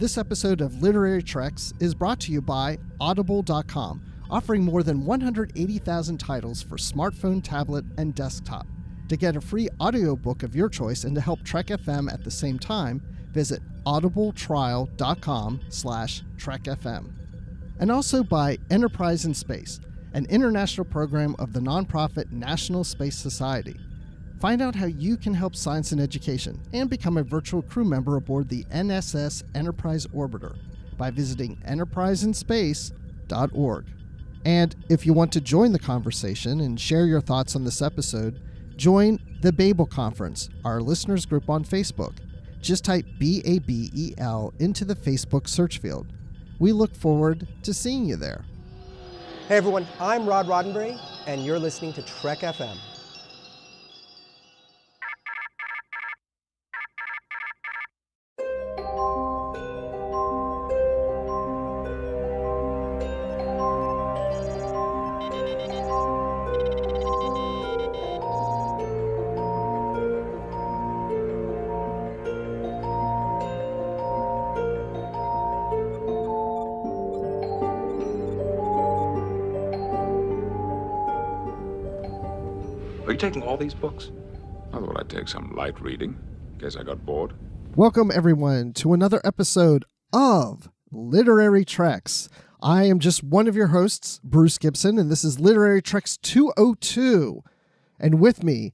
This episode of Literary Treks is brought to you by Audible.com, offering more than 180,000 titles for smartphone, tablet, and desktop. To get a free audiobook of your choice and to help Trek FM at the same time, visit audibletrial.com/trekfm. And also by Enterprise in Space, an international program of the nonprofit National Space Society. Find out how you can help science and education and become a virtual crew member aboard the NSS Enterprise Orbiter by visiting enterpriseinspace.org. And if you want to join the conversation and share your thoughts on this episode, join the Babel Conference, our listeners group on Facebook. Just type BABEL into the Facebook search field. We look forward to seeing you there. Hey everyone, I'm Rod Roddenberry, and you're listening to Trek FM. Are you taking all these books? I thought I'd take some light reading, in case I got bored. Welcome, everyone, to another episode of Literary Treks. I am just one of your hosts, Bruce Gibson, and this is Literary Treks 202. And with me,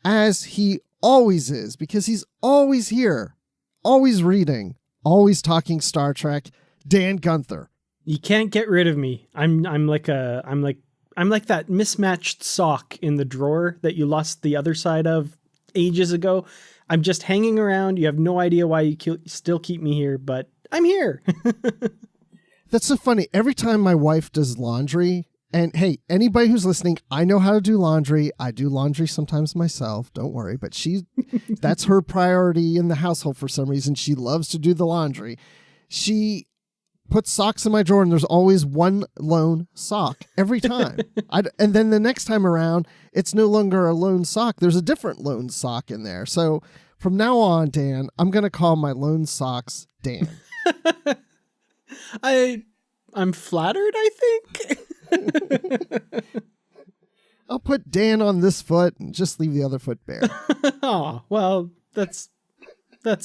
as he always is, because he's always here, always reading, always talking Star Trek, Dan Gunther. You can't get rid of me. I'm like that mismatched sock in the drawer that you lost the other side of ages ago. I'm just hanging around. You have no idea why you still keep me here, but I'm here. That's so funny. Every time my wife does laundry, and hey, anybody who's listening, I know how to do laundry. I do laundry sometimes myself. Don't worry. But that's her priority in the household for some reason. She loves to do the laundry. She put socks in my drawer, and there's always one lone sock every time. And then the next time around, it's no longer a lone sock. There's a different lone sock in there. So from now on, Dan, I'm going to call my lone socks Dan. I'm flattered, I think. I'll put Dan on this foot and just leave the other foot bare. Oh, well, that's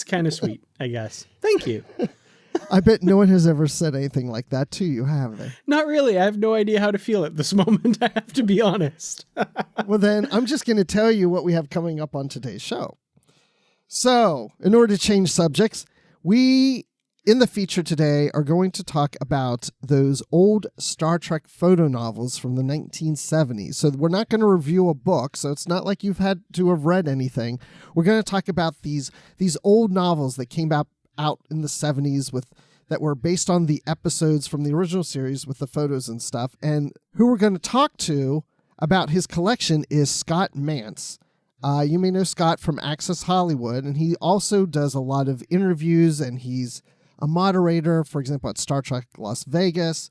kind of sweet, I guess. Thank you. I bet no one has ever said anything like that to you, have they? Not really. I have no idea how to feel at this moment. I have to be honest. Well, then I'm just going to tell you what we have coming up on today's show. So, in order to change subjects, we, in the feature today, are going to talk about those old Star Trek Fotonovels from the 1970s. So we're not going to review a book, so it's not like you've had to have read anything. We're going to talk about these old novels that came out in the 70s that were based on the episodes from the original series with the photos and stuff. And who we're going to talk to about his collection is Scott Mantz. You may know Scott from Access Hollywood, and he also does a lot of interviews, and he's a moderator, for example, at Star Trek Las Vegas.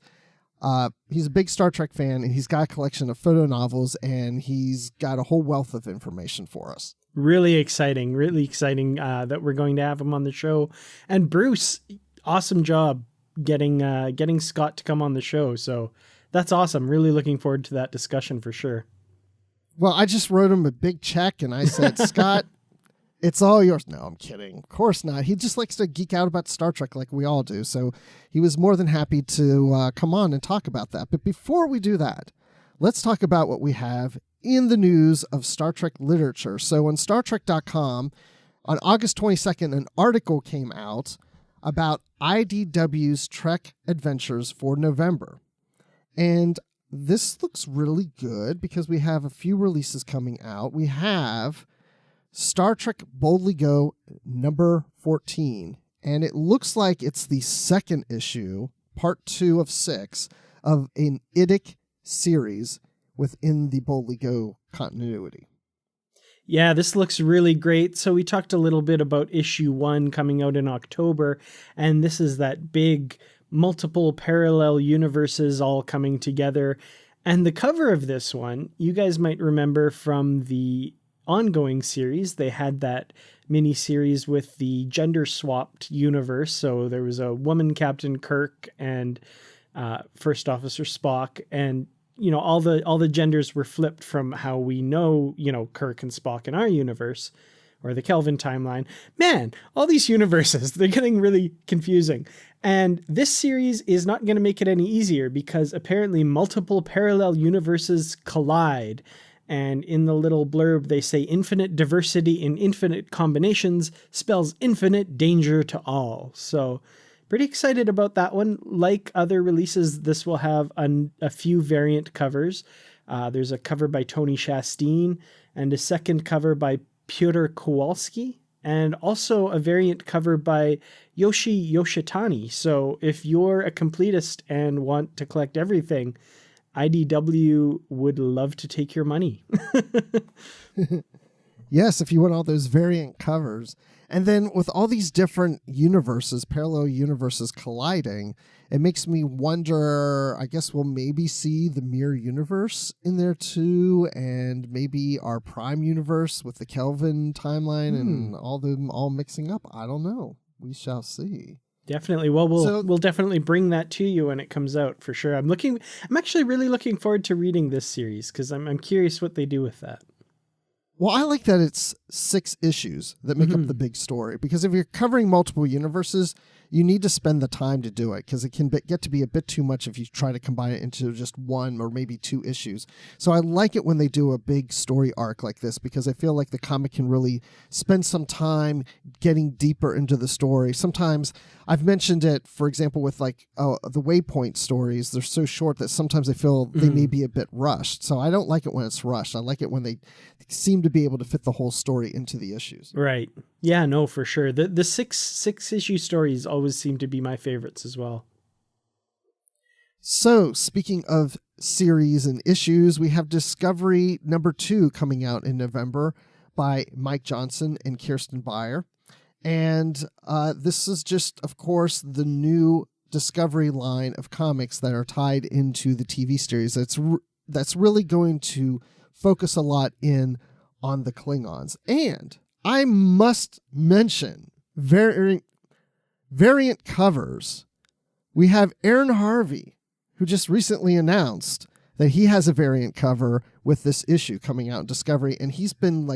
He's a big Star Trek fan, and he's got a collection of photo novels, and he's got a whole wealth of information for us. Really exciting that we're going to have him on the show. And Bruce, awesome job getting Scott to come on the show. So that's awesome. Really looking forward to that discussion for sure. Well, I just wrote him a big check and I said, Scott, it's all yours. No, I'm kidding. Of course not. He just likes to geek out about Star Trek like we all do. So he was more than happy to come on and talk about that. But before we do that, let's talk about what we have in the news of Star Trek literature. So on StarTrek.com, on August 22nd, an article came out about IDW's Trek Adventures for November. And this looks really good because we have a few releases coming out. We have Star Trek Boldly Go number 14. And it looks like it's the second issue, part 2 of 6, of an IDIC series within the Boldly Go continuity. Yeah, this looks really great. So we talked a little bit about issue 1 coming out in October, and this is that big multiple parallel universes all coming together. And the cover of this one, you guys might remember from the ongoing series. They had that mini series with the gender swapped universe. So there was a woman Captain Kirk and First Officer Spock, and all the genders were flipped from how we know Kirk and Spock in our universe, or the Kelvin timeline. Man, all these universes, they're getting really confusing. And this series is not going to make it any easier, because apparently multiple parallel universes collide. And in the little blurb, they say infinite diversity in infinite combinations spells infinite danger to all. So pretty excited about that one. Like other releases, this will have a few variant covers. There's a cover by Tony Chastain and a second cover by Pyotr Kowalski, and also a variant cover by Yoshi Yoshitani. So if you're a completist and want to collect everything, IDW would love to take your money. Yes, if you want all those variant covers. And then with all these different universes, parallel universes colliding, it makes me wonder, I guess we'll maybe see the Mirror Universe in there too, and maybe our Prime Universe with the Kelvin timeline and all them all mixing up. I don't know. We shall see. Definitely. Well, we'll definitely bring that to you when it comes out, for sure. I'm actually really looking forward to reading this series, because I'm curious what they do with that. Well, I like that it's 6 issues that make up the big story, because if you're covering multiple universes, you need to spend the time to do it, because it can get to be a bit too much if you try to combine it into just 1 or maybe 2 issues. So I like it when they do a big story arc like this, because I feel like the comic can really spend some time getting deeper into the story. Sometimes I've mentioned it, for example, with the Waypoint stories. They're so short that sometimes I feel they may be a bit rushed. So I don't like it when it's rushed. I like it when they seem to be able to fit the whole story into the issues. Right. Yeah, no, for sure. The six issue stories always seem to be my favorites as well. So speaking of series and issues, we have Discovery number 2 coming out in November by Mike Johnson and Kirsten Beyer. And this is just, of course, the new Discovery line of comics that are tied into the TV series. That's really going to focus a lot on the Klingons. And I must mention variant covers. We have Aaron Harvey, who just recently announced that he has a variant cover with this issue coming out in Discovery, and he's been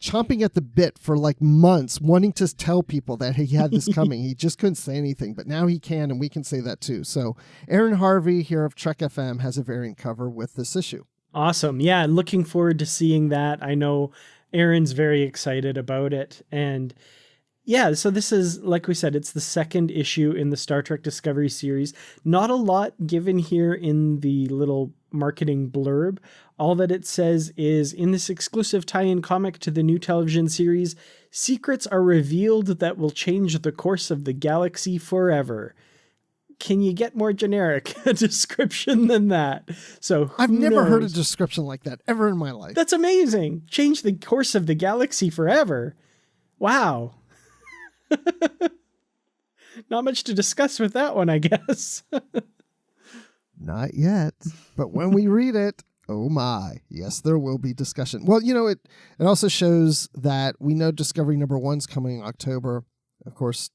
chomping at the bit for months, wanting to tell people that he had this coming. He just couldn't say anything, but now he can, and we can say that too. So Aaron Harvey here of Trek FM has a variant cover with this issue. Awesome. Yeah, looking forward to seeing that. I know Aaron's very excited about it. And yeah, so this is, like we said, it's the second issue in the Star Trek Discovery series. Not a lot given here in the little marketing blurb. All that it says is, in this exclusive tie-in comic to the new television series, secrets are revealed that will change the course of the galaxy forever. Can you get more generic a description than that? So I've never heard a description like that ever in my life. That's amazing. Change the course of the galaxy forever. Wow. Not much to discuss with that one, I guess. Not yet. But when we read it, oh my, yes, there will be discussion. Well, it also shows that we know Discovery number 1's coming in October. Of course,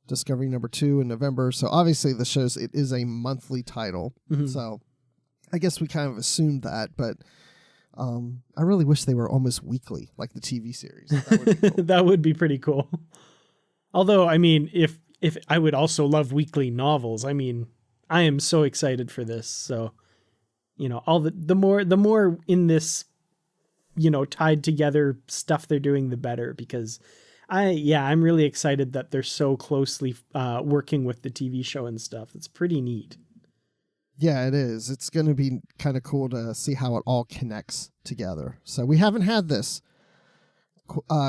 Discovery number 2 in November. So obviously this shows it is a monthly title. So I guess we kind of assumed that, but I really wish they were almost weekly, like the TV series. That would be cool. That would be pretty cool. Although, I mean, if I would also love weekly novels. I mean, I am so excited for this. So, all the more in this, tied together stuff they're doing, the better, because I'm really excited that they're so closely working with the TV show and stuff. It's pretty neat. Yeah, it is. It's going to be kind of cool to see how it all connects together. So we haven't had this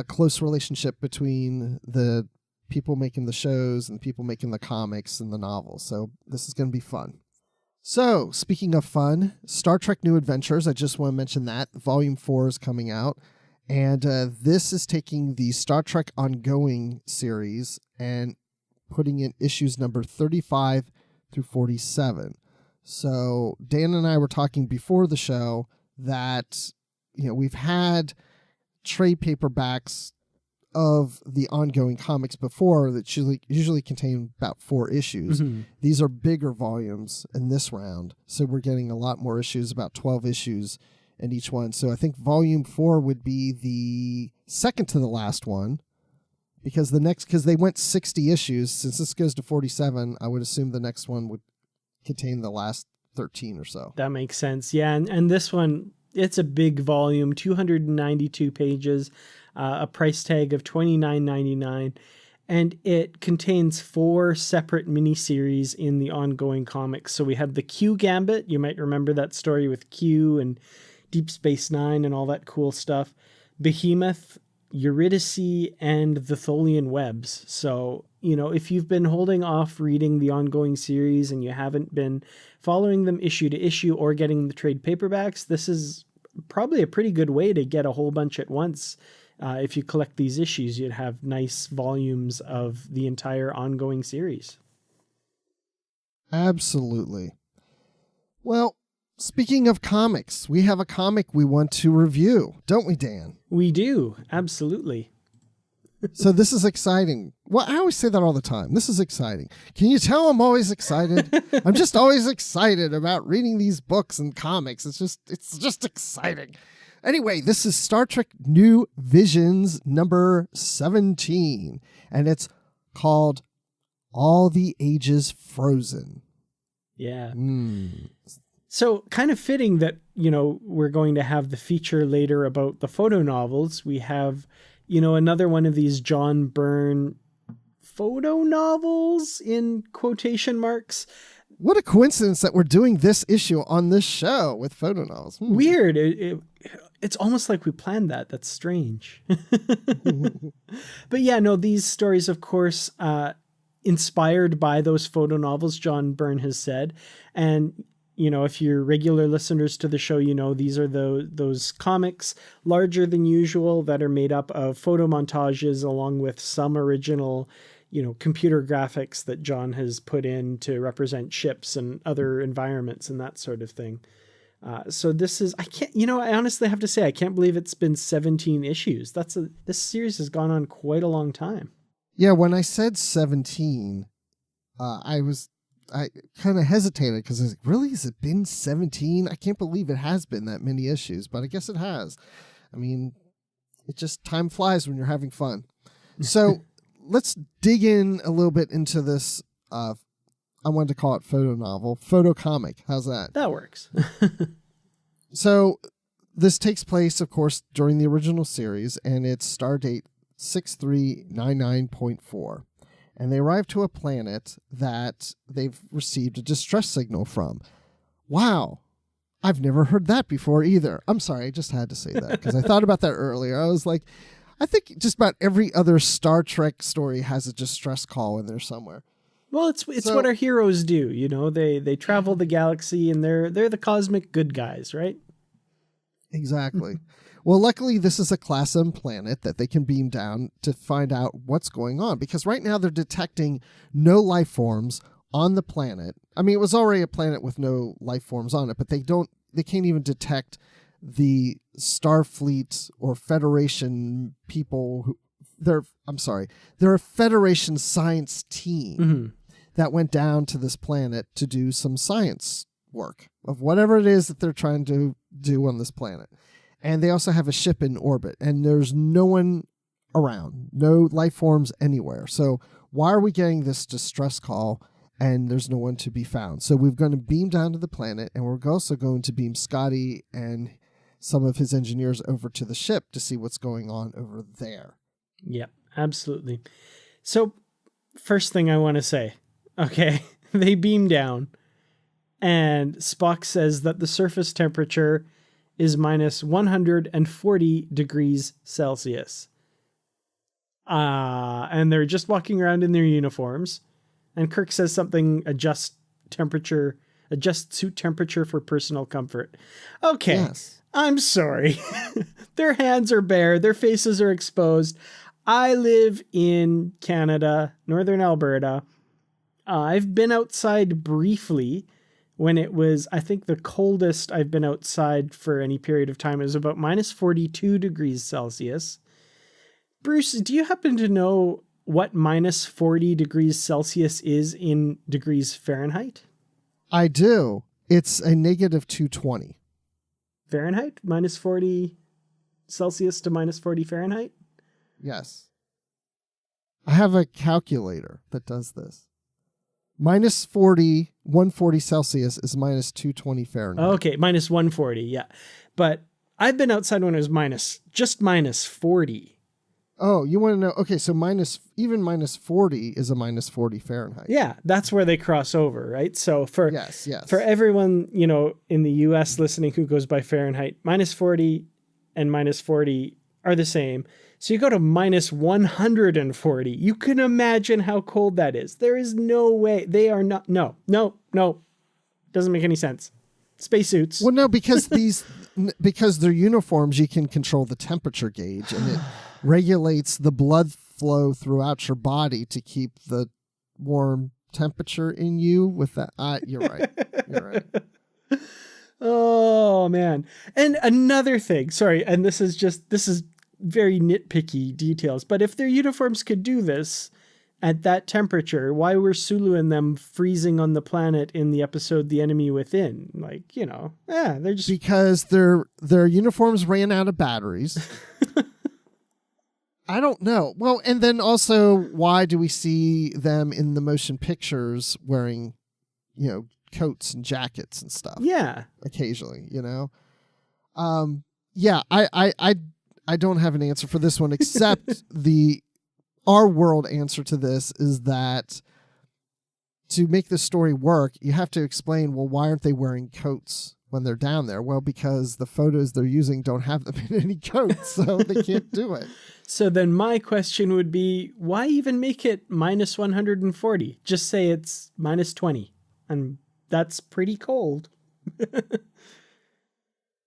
close relationship between the people making the shows and people making the comics and the novels. So this is going to be fun. So speaking of fun, Star Trek New Adventures, I just want to mention that. Volume 4 is coming out. And this is taking the Star Trek Ongoing series and putting in issues number 35 through 47. So Dan and I were talking before the show that, we've had trade paperbacks of the ongoing comics before that usually contain about 4 issues. Mm-hmm. These are bigger volumes in this round, so we're getting a lot more issues, about 12 issues in each one. So I think volume 4 would be the second to the last one, because they went 60 issues. Since this goes to 47, I would assume the next one would contain the last 13 or so. That makes sense. Yeah, and this one, it's a big volume, 292 pages, a price tag of $29.99, and it contains 4 separate miniseries in the ongoing comics. So we have the Q Gambit. You might remember that story with Q and Deep Space Nine and all that cool stuff. Behemoth, Eurydice, and the Tholian Webs. So, if you've been holding off reading the ongoing series and you haven't been following them issue to issue or getting the trade paperbacks, this is probably a pretty good way to get a whole bunch at once. If you collect these issues, you'd have nice volumes of the entire ongoing series. Absolutely. Well, speaking of comics, we have a comic we want to review, don't we, Dan? We do, absolutely. So this is exciting. Well, I always say that all the time. This is exciting. Can you tell I'm always excited? I'm just always excited about reading these books and comics. It's just exciting. Anyway, this is Star Trek New Visions number 17, and it's called All the Ages Frozen. Yeah. So kind of fitting that, we're going to have the feature later about the photonovels. We have, another one of these John Byrne photonovels in quotation marks. What a coincidence that we're doing this issue on this show with photonovels. Weird. It's almost like we planned that. That's strange. But yeah, no, these stories, of course, inspired by those photonovels John Byrne has said. And, if you're regular listeners to the show, these are those comics larger than usual that are made up of photo montages along with some original, computer graphics that John has put in to represent ships and other environments and that sort of thing. So this is, I honestly have to say, I can't believe it's been 17 issues. This series has gone on quite a long time. Yeah, when I said 17, I kind of hesitated because I was like, really? Has it been 17? I can't believe it has been that many issues, but I guess it has. I mean, time flies when you're having fun. So let's dig in a little bit into this, I wanted to call it photo comic. How's that? That works. So this takes place, of course, during the original series, and it's Stardate 6399.4. And they arrive to a planet that they've received a distress signal from. Wow. I've never heard that before either. I'm sorry, I just had to say that because I thought about that earlier. I was like, I think just about every other Star Trek story has a distress call in there somewhere. Well, it's what our heroes do, they travel the galaxy and they're the cosmic good guys, right? Exactly. Well, luckily this is a Class M planet that they can beam down to find out what's going on, because right now they're detecting no life forms on the planet. I mean, it was already a planet with no life forms on it, but they can't even detect the Starfleet or Federation people they're a Federation science team that went down to this planet to do some science work of whatever it is that they're trying to do on this planet. And they also have a ship in orbit, and there's no one around, no life forms anywhere. So why are we getting this distress call and there's no one to be found? So we're going to beam down to the planet, and we're also going to beam Scotty and some of his engineers over to the ship to see what's going on over there. Yep, absolutely. So first thing I want to say, okay, they beam down and Spock says that the surface temperature is minus 140 degrees Celsius. And they're just walking around in their uniforms. And Kirk says something, adjust suit temperature for personal comfort. Okay, yes. I'm sorry. Their hands are bare. Their faces are exposed. I live in Canada, northern Alberta. I've been outside briefly when it was, I think the coldest I've been outside for any period of time is about minus 42 degrees Celsius. Bruce, do you happen to know what minus 40 degrees Celsius is in degrees Fahrenheit? I do. It's a negative 220. Fahrenheit? Minus 40 Celsius to minus 40 Fahrenheit? Yes. I have a calculator that does this. Minus 140 Celsius is minus 220 Fahrenheit. Okay, minus 140, yeah. But I've been outside when it was just minus 40. Oh, you want to know? Okay, so even minus 40 is a minus 40 Fahrenheit. Yeah, that's where they cross over, right? So for everyone, in the US listening who goes by Fahrenheit, minus 40 and minus 40 are the same. So you go to minus 140. You can imagine how cold that is. There is no way. They are not. No. Doesn't make any sense. Spacesuits. Well, no, because because they're uniforms, you can control the temperature gauge, and it regulates the blood flow throughout your body to keep the warm temperature in you with that. You're right. You're right. Oh, man. And another thing, sorry, and this is very nitpicky details, but if their uniforms could do this at that temperature, why were Sulu and them freezing on the planet in the episode The Enemy Within? They're just... Because their uniforms ran out of batteries. I don't know. Well, and then also, why do we see them in the motion pictures wearing, coats and jackets and stuff? Yeah. Occasionally, Yeah, I don't have an answer for this one, except our world answer to this is that to make the story work, you have to explain, well, why aren't they wearing coats when they're down there? Well, because the photos they're using don't have them in any coats, so they can't do it. So then my question would be, why even make it minus 140? Just say it's minus 20, and that's pretty cold.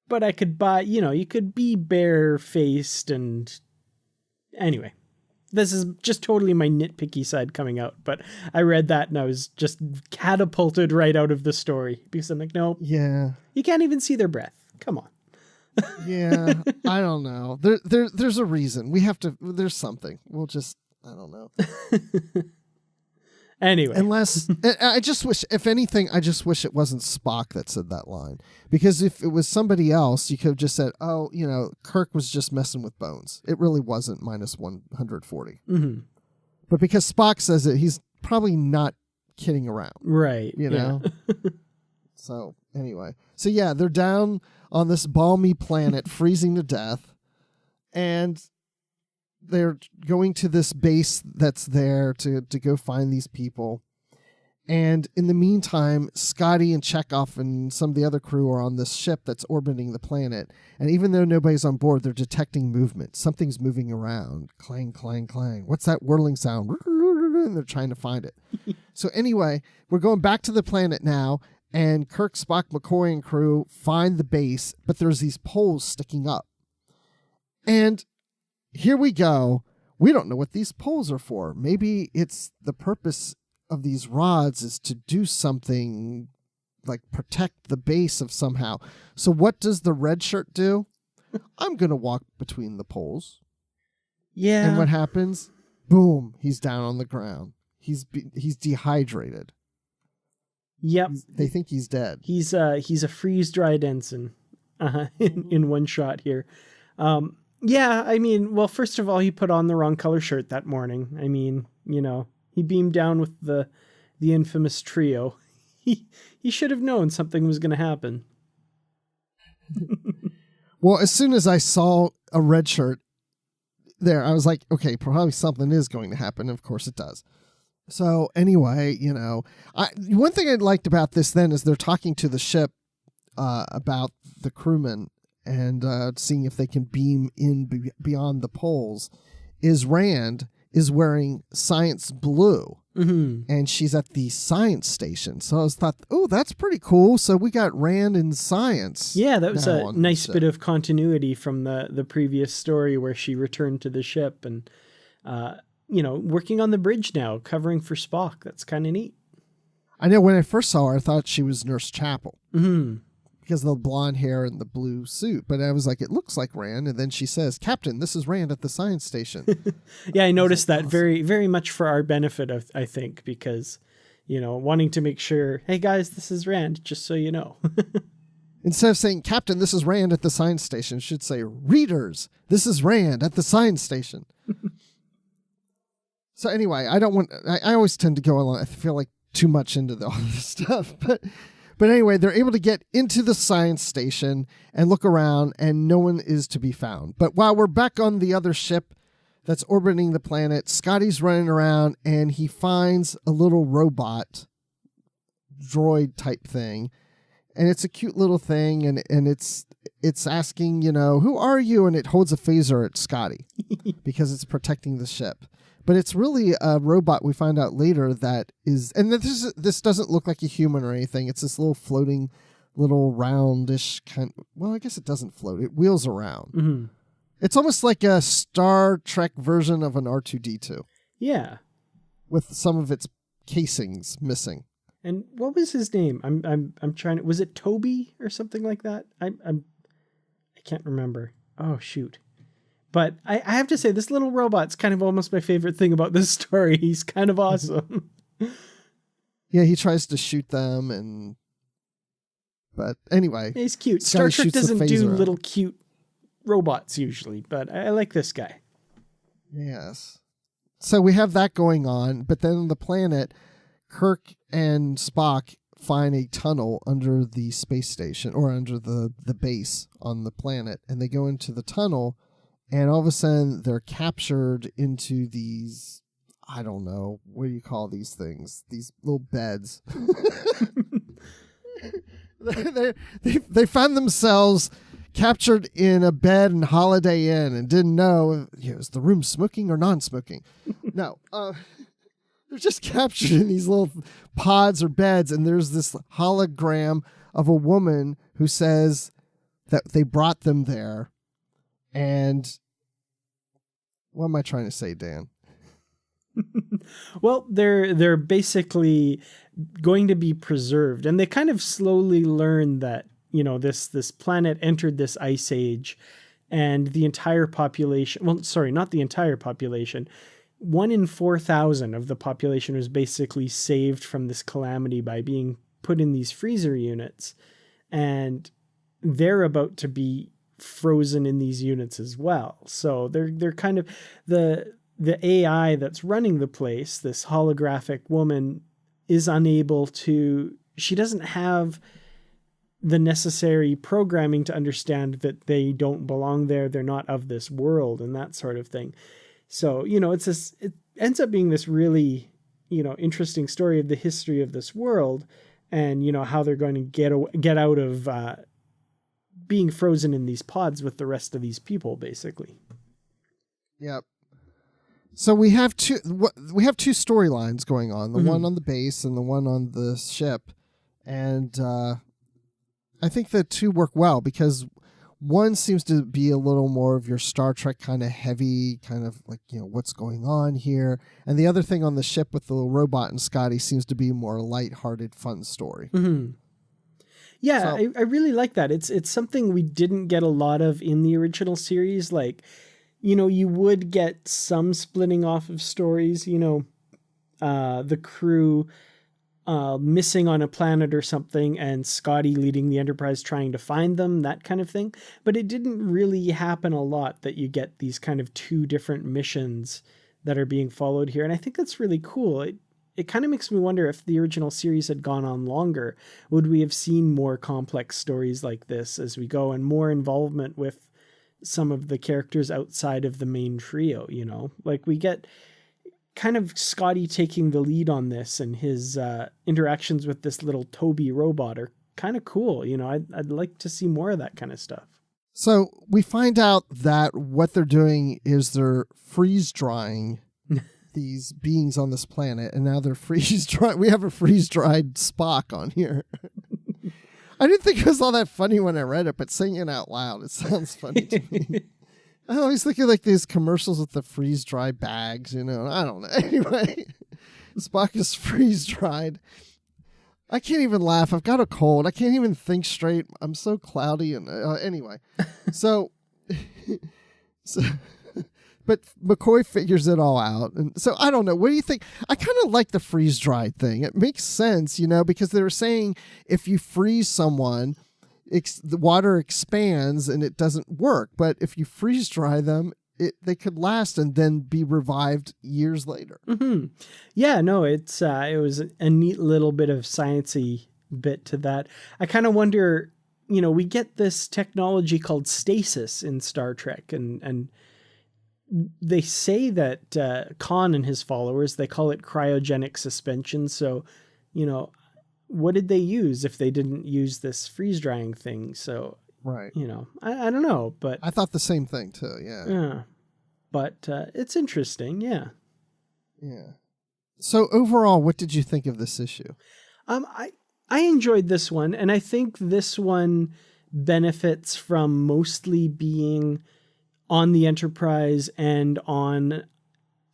But I could buy, you could be barefaced and... Anyway, this is just totally my nitpicky side coming out. But I read that and I was just catapulted right out of the story. Because I'm like, no. Yeah. You can't even see their breath. Come on. Yeah, I don't know. There's a reason. There's something. We'll just, I don't know. Anyway. Unless, I just wish, if anything, I just wish it wasn't Spock that said that line. Because if it was somebody else, you could have just said, oh, Kirk was just messing with Bones. It really wasn't minus 140. Mm-hmm. But because Spock says it, he's probably not kidding around. Right. So, anyway. So, yeah, they're down on this balmy planet, freezing to death. And they're going to this base that's there to go find these people. And in the meantime, Scotty and Chekhov and some of the other crew are on this ship that's orbiting the planet. And even though nobody's on board, they're detecting movement. Something's moving around. Clang, clang, clang. What's that whirling sound? And they're trying to find it. So anyway, we're going back to the planet now. And Kirk, Spock, McCoy, and crew find the base. But there's these poles sticking up. And here we go. We don't know what these poles are for. Maybe it's the purpose of these rods is to do something like protect the base of somehow. So what does the red shirt do? I'm going to walk between the poles. Yeah. And what happens? Boom. He's down on the ground. He's dehydrated. Yep. They think he's dead. He's a freeze-dried ensign in one shot here. Yeah, I mean, well, first of all, he put on the wrong color shirt that morning. I mean, he beamed down with the infamous trio. He should have known something was going to happen. Well, as soon as I saw a red shirt there, I was like, okay, probably something is going to happen. Of course it does. So anyway, one thing I liked about this then is they're talking to the ship about the crewmen and seeing if they can beam in beyond the poles. Is Rand is wearing science blue, and she's at the science station. So I was thought, oh, that's pretty cool. So we got Rand in science. Yeah, that was a nice bit of continuity from the previous story where she returned to the ship and, working on the bridge now, covering for Spock. That's kind of neat. I know when I first saw her, I thought she was Nurse Chapel. Mm-hmm. Because of the blonde hair and the blue suit. But I was like, it looks like Rand. And then she says, Captain, this is Rand at the science station. Yeah, I noticed that awesome. Very, very much for our benefit, I think, because, wanting to make sure, hey, guys, this is Rand, just so you know. Instead of saying, Captain, this is Rand at the science station, should say, readers, this is Rand at the science station. So anyway, I always tend to go along, I feel like too much into all this stuff. But anyway, they're able to get into the science station and look around, and no one is to be found. But while we're back on the other ship that's orbiting the planet, Scotty's running around, and he finds a little robot droid type thing. And it's a cute little thing, and it's asking, who are you? And it holds a phaser at Scotty because it's protecting the ship. But it's really a robot, we find out later, that is... And this doesn't look like a human or anything. It's this little floating, little roundish kind... Well, I guess it doesn't float. It wheels around. Mm-hmm. It's almost like a Star Trek version of an R2-D2. Yeah. With some of its casings missing. And what was his name? I'm trying to... Was it Toby or something like that? I can't remember. Oh, shoot. But I have to say, this little robot's kind of almost my favorite thing about this story. He's kind of awesome. Yeah, he tries to shoot them, but anyway. He's cute. Star Trek doesn't do little cute robots usually, but I like this guy. Yes. So we have that going on, but then on the planet, Kirk and Spock find a tunnel under the space station, or under the base on the planet, and they go into the tunnel. And all of a sudden, they're captured into these, I don't know, what do you call these things? These little beds. they found themselves captured in a bed in Holiday Inn and didn't know, is the room smoking or non-smoking? No. They're just captured in these little pods or beds, and there's this hologram of a woman who says that they brought them there. And what am I trying to say, Dan? Well, they're basically going to be preserved, and they kind of slowly learn that this planet entered this ice age, and the entire population. Well, sorry, not the entire population. 1 in 4,000 of the population was basically saved from this calamity by being put in these freezer units, and they're about to be frozen in these units as well. So they're kind of the AI that's running the place, this holographic woman, is unable to, she doesn't have the necessary programming to understand that they don't belong there, they're not of this world, and that sort of thing. So, it ends up being this really, interesting story of the history of this world, and how they're going to get out of being frozen in these pods with the rest of these people, basically. Yep. So we have two storylines going on, the one on the base and the one on the ship. And I think the two work well because one seems to be a little more of your Star Trek kind of heavy, kind of like, what's going on here. And the other thing on the ship with the little robot and Scotty seems to be a more lighthearted, fun story. Mm-hmm. Yeah, so, I really like that. It's something we didn't get a lot of in the original series. Like, you would get some splitting off of stories, the crew missing on a planet or something, and Scotty leading the Enterprise trying to find them, that kind of thing. But it didn't really happen a lot that you get these kind of two different missions that are being followed here. And I think that's really cool. It kind of makes me wonder if the original series had gone on longer, would we have seen more complex stories like this as we go and more involvement with some of the characters outside of the main trio, Like we get kind of Scotty taking the lead on this, and his interactions with this little Toby robot are kind of cool. I'd like to see more of that kind of stuff. So we find out that what they're doing is they're freeze drying these beings on this planet, and now they're freeze dried. We have a freeze dried Spock on here. I didn't think it was all that funny when I read it, but saying it out loud, it sounds funny to me. I always think of like these commercials with the freeze dry bags, I don't know. Anyway, Spock is freeze dried. I can't even laugh. I've got a cold. I can't even think straight. I'm so cloudy. And anyway, so, so, but McCoy figures it all out. And so I don't know. What do you think? I kind of like the freeze dried thing. It makes sense, because they were saying if you freeze someone, the water expands and it doesn't work. But if you freeze dry them, they could last and then be revived years later. Mm-hmm. Yeah, no, it was a neat little bit of sciencey bit to that. I kind of wonder, we get this technology called stasis in Star Trek, and they say that Khan and his followers, they call it cryogenic suspension. So, what did they use if they didn't use this freeze drying thing? So, right. I don't know, but I thought the same thing too. Yeah. Yeah. But it's interesting. Yeah. Yeah. So overall, what did you think of this issue? I enjoyed this one, and I think this one benefits from mostly being on the Enterprise and on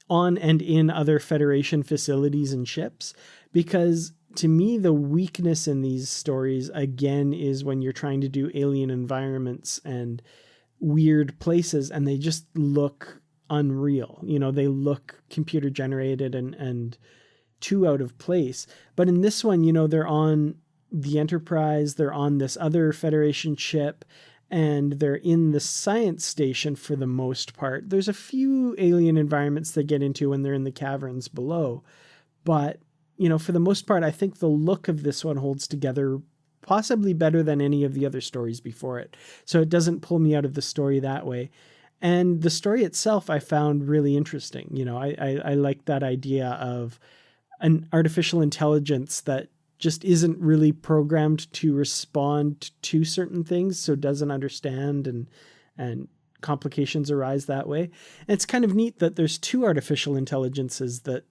and in other Federation facilities and ships, because to me, the weakness in these stories, again, is when you're trying to do alien environments and weird places, and they just look unreal. They look computer generated and too out of place. But in this one, they're on the Enterprise, they're on this other Federation ship, and they're in the science station for the most part. There's a few alien environments they get into when they're in the caverns below. But, for the most part, I think the look of this one holds together possibly better than any of the other stories before it. So it doesn't pull me out of the story that way. And the story itself I found really interesting. I like that idea of an artificial intelligence that just isn't really programmed to respond to certain things, so doesn't understand, and complications arise that way. And it's kind of neat that there's two artificial intelligences that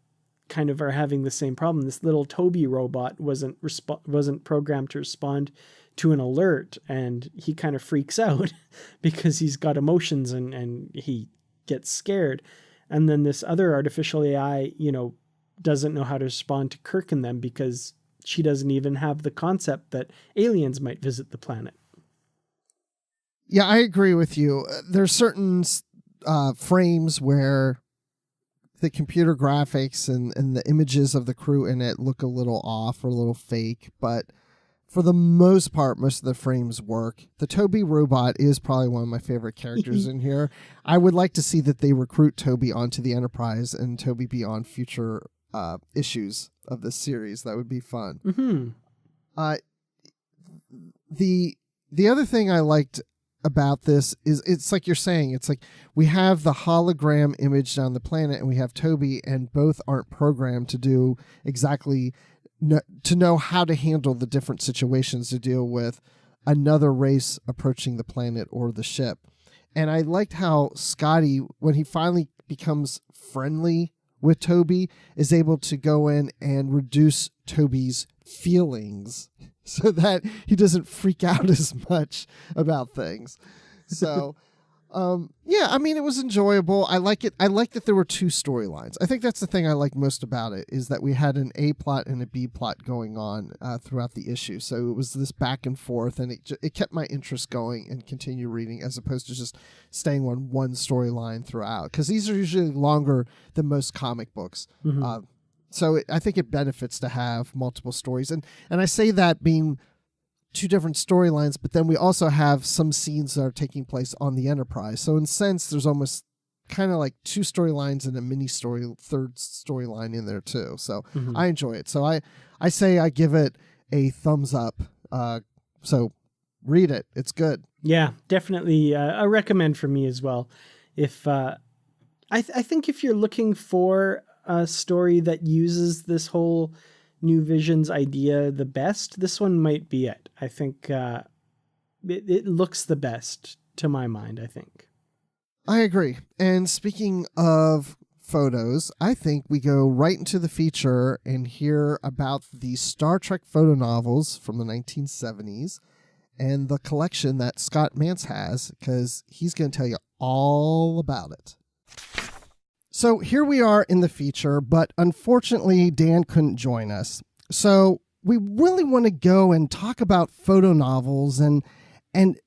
kind of are having the same problem. This little Toby robot wasn't programmed to respond to an alert, and he kind of freaks out because he's got emotions and he gets scared. And then this other artificial AI, doesn't know how to respond to Kirk and them because she doesn't even have the concept that aliens might visit the planet. Yeah, I agree with you. There's certain frames where the computer graphics and the images of the crew in it look a little off or a little fake, but for the most part, most of the frames work. The Toby robot is probably one of my favorite characters in here. I would like to see that they recruit Toby onto the Enterprise and Toby be on future issues of this series. That would be fun. Mm-hmm. The other thing I liked about this is it's like you're saying, it's like we have the hologram image down the planet and we have Toby, and both aren't programmed to do exactly to know how to handle the different situations to deal with another race approaching the planet or the ship. And I liked how Scotty, when he finally becomes friendly with Toby, is able to go in and reduce Toby's feelings so that he doesn't freak out as much about things. So, yeah, I mean, it was enjoyable. I like it. I like that there were two storylines. I think that's the thing I like most about it, is that we had an A plot and a B plot going on throughout the issue. So it was this back and forth, and it kept my interest going and continue reading, as opposed to just staying on one storyline throughout. Because these are usually longer than most comic books. Mm-hmm. So I think it benefits to have multiple stories. And I say that being two different storylines, but then we also have some scenes that are taking place on the Enterprise. So in a sense, there's almost kind of like two storylines and a mini story, third storyline in there too. So Mm-hmm. I enjoy it. So I say I give it a thumbs up. So read it. It's good. Yeah, definitely a recommend for me as well. If I think if you're looking for a story that uses this whole New Visions idea the best, this one might be it. I think it looks the best to my mind, I think. I agree. And speaking of photos, I think we go right into the feature and hear about the Star Trek Fotonovels from the 1970s and the collection that Scott Mantz has, because he's going to tell you all about it. So here we are in the feature, but unfortunately Dan couldn't join us. So we really want to go and talk about photo novels, and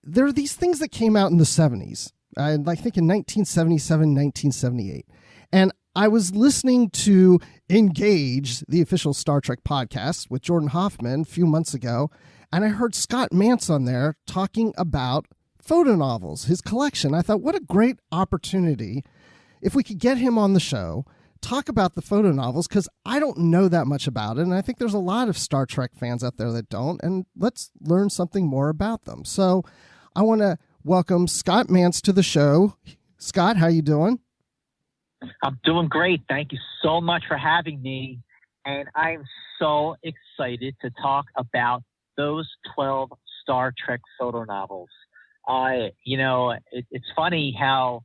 there are these things that came out in the 70s, I think in 1977, 1978. And I was listening to Engage, the official Star Trek podcast with Jordan Hoffman a few months ago, and I heard Scott Mantz on there talking about photo novels, his collection. I thought, what a great opportunity if we could get him on the show, talk about the photo novels, because I don't know that much about it, and I think there's a lot of Star Trek fans out there that don't, and let's learn something more about them. So I want to welcome Scott Mantz to the show. Scott, how you doing? I'm doing great. Thank you so much for having me, and I'm so excited to talk about those 12 Star Trek photo novels. It's funny how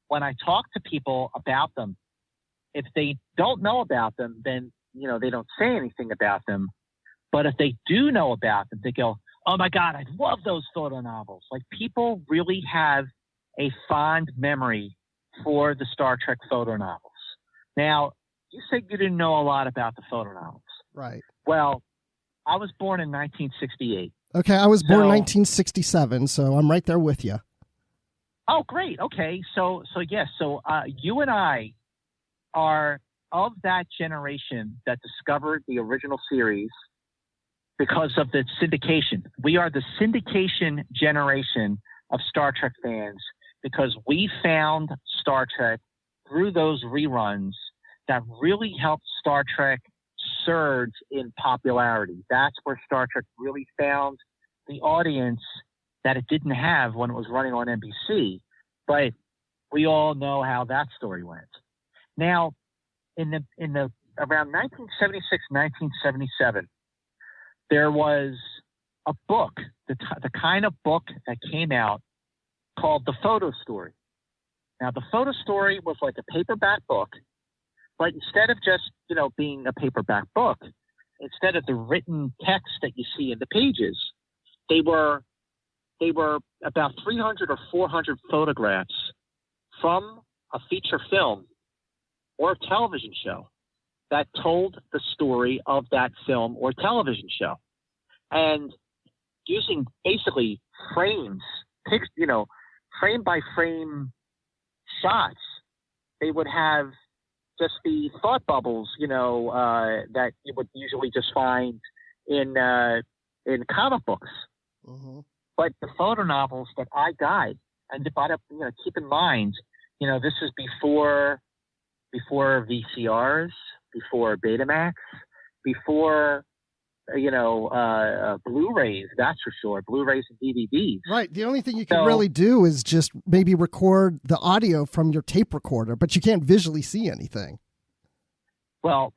when I talk to people about them, if they don't know about them, then, they don't say anything about them. But if they do know about them, they go, oh my God, I love those photo novels. Like, people really have a fond memory for the Star Trek photo novels. Now, you said you didn't know a lot about the photo novels. Right. Well, I was born in 1968. Okay, I was born in 1967, so I'm right there with you. Oh, great. Okay. So you and I are of that generation that discovered the original series because of the syndication. We are the syndication generation of Star Trek fans because we found Star Trek through those reruns that really helped Star Trek surge in popularity. That's where Star Trek really found the audience that it didn't have when it was running on NBC. But we all know how that story went. Now, in the around 1976, 1977, there was a book, the kind of book that came out called The Photo Story. Now, The Photo Story was like a paperback book, but instead of just, being a paperback book, instead of the written text that you see in the pages, they were about 300 or 400 photographs from a feature film or a television show that told the story of that film or television show. And using basically frames, frame by frame shots, they would have just the thought bubbles, that you would usually just find in comic books. Mm-hmm. But the photo novels that I got, and keep in mind, this is before VCRs, before Betamax, before Blu-rays, that's for sure, Blu-rays and DVDs. Right. The only thing you can really do is just maybe record the audio from your tape recorder, but you can't visually see anything. Well,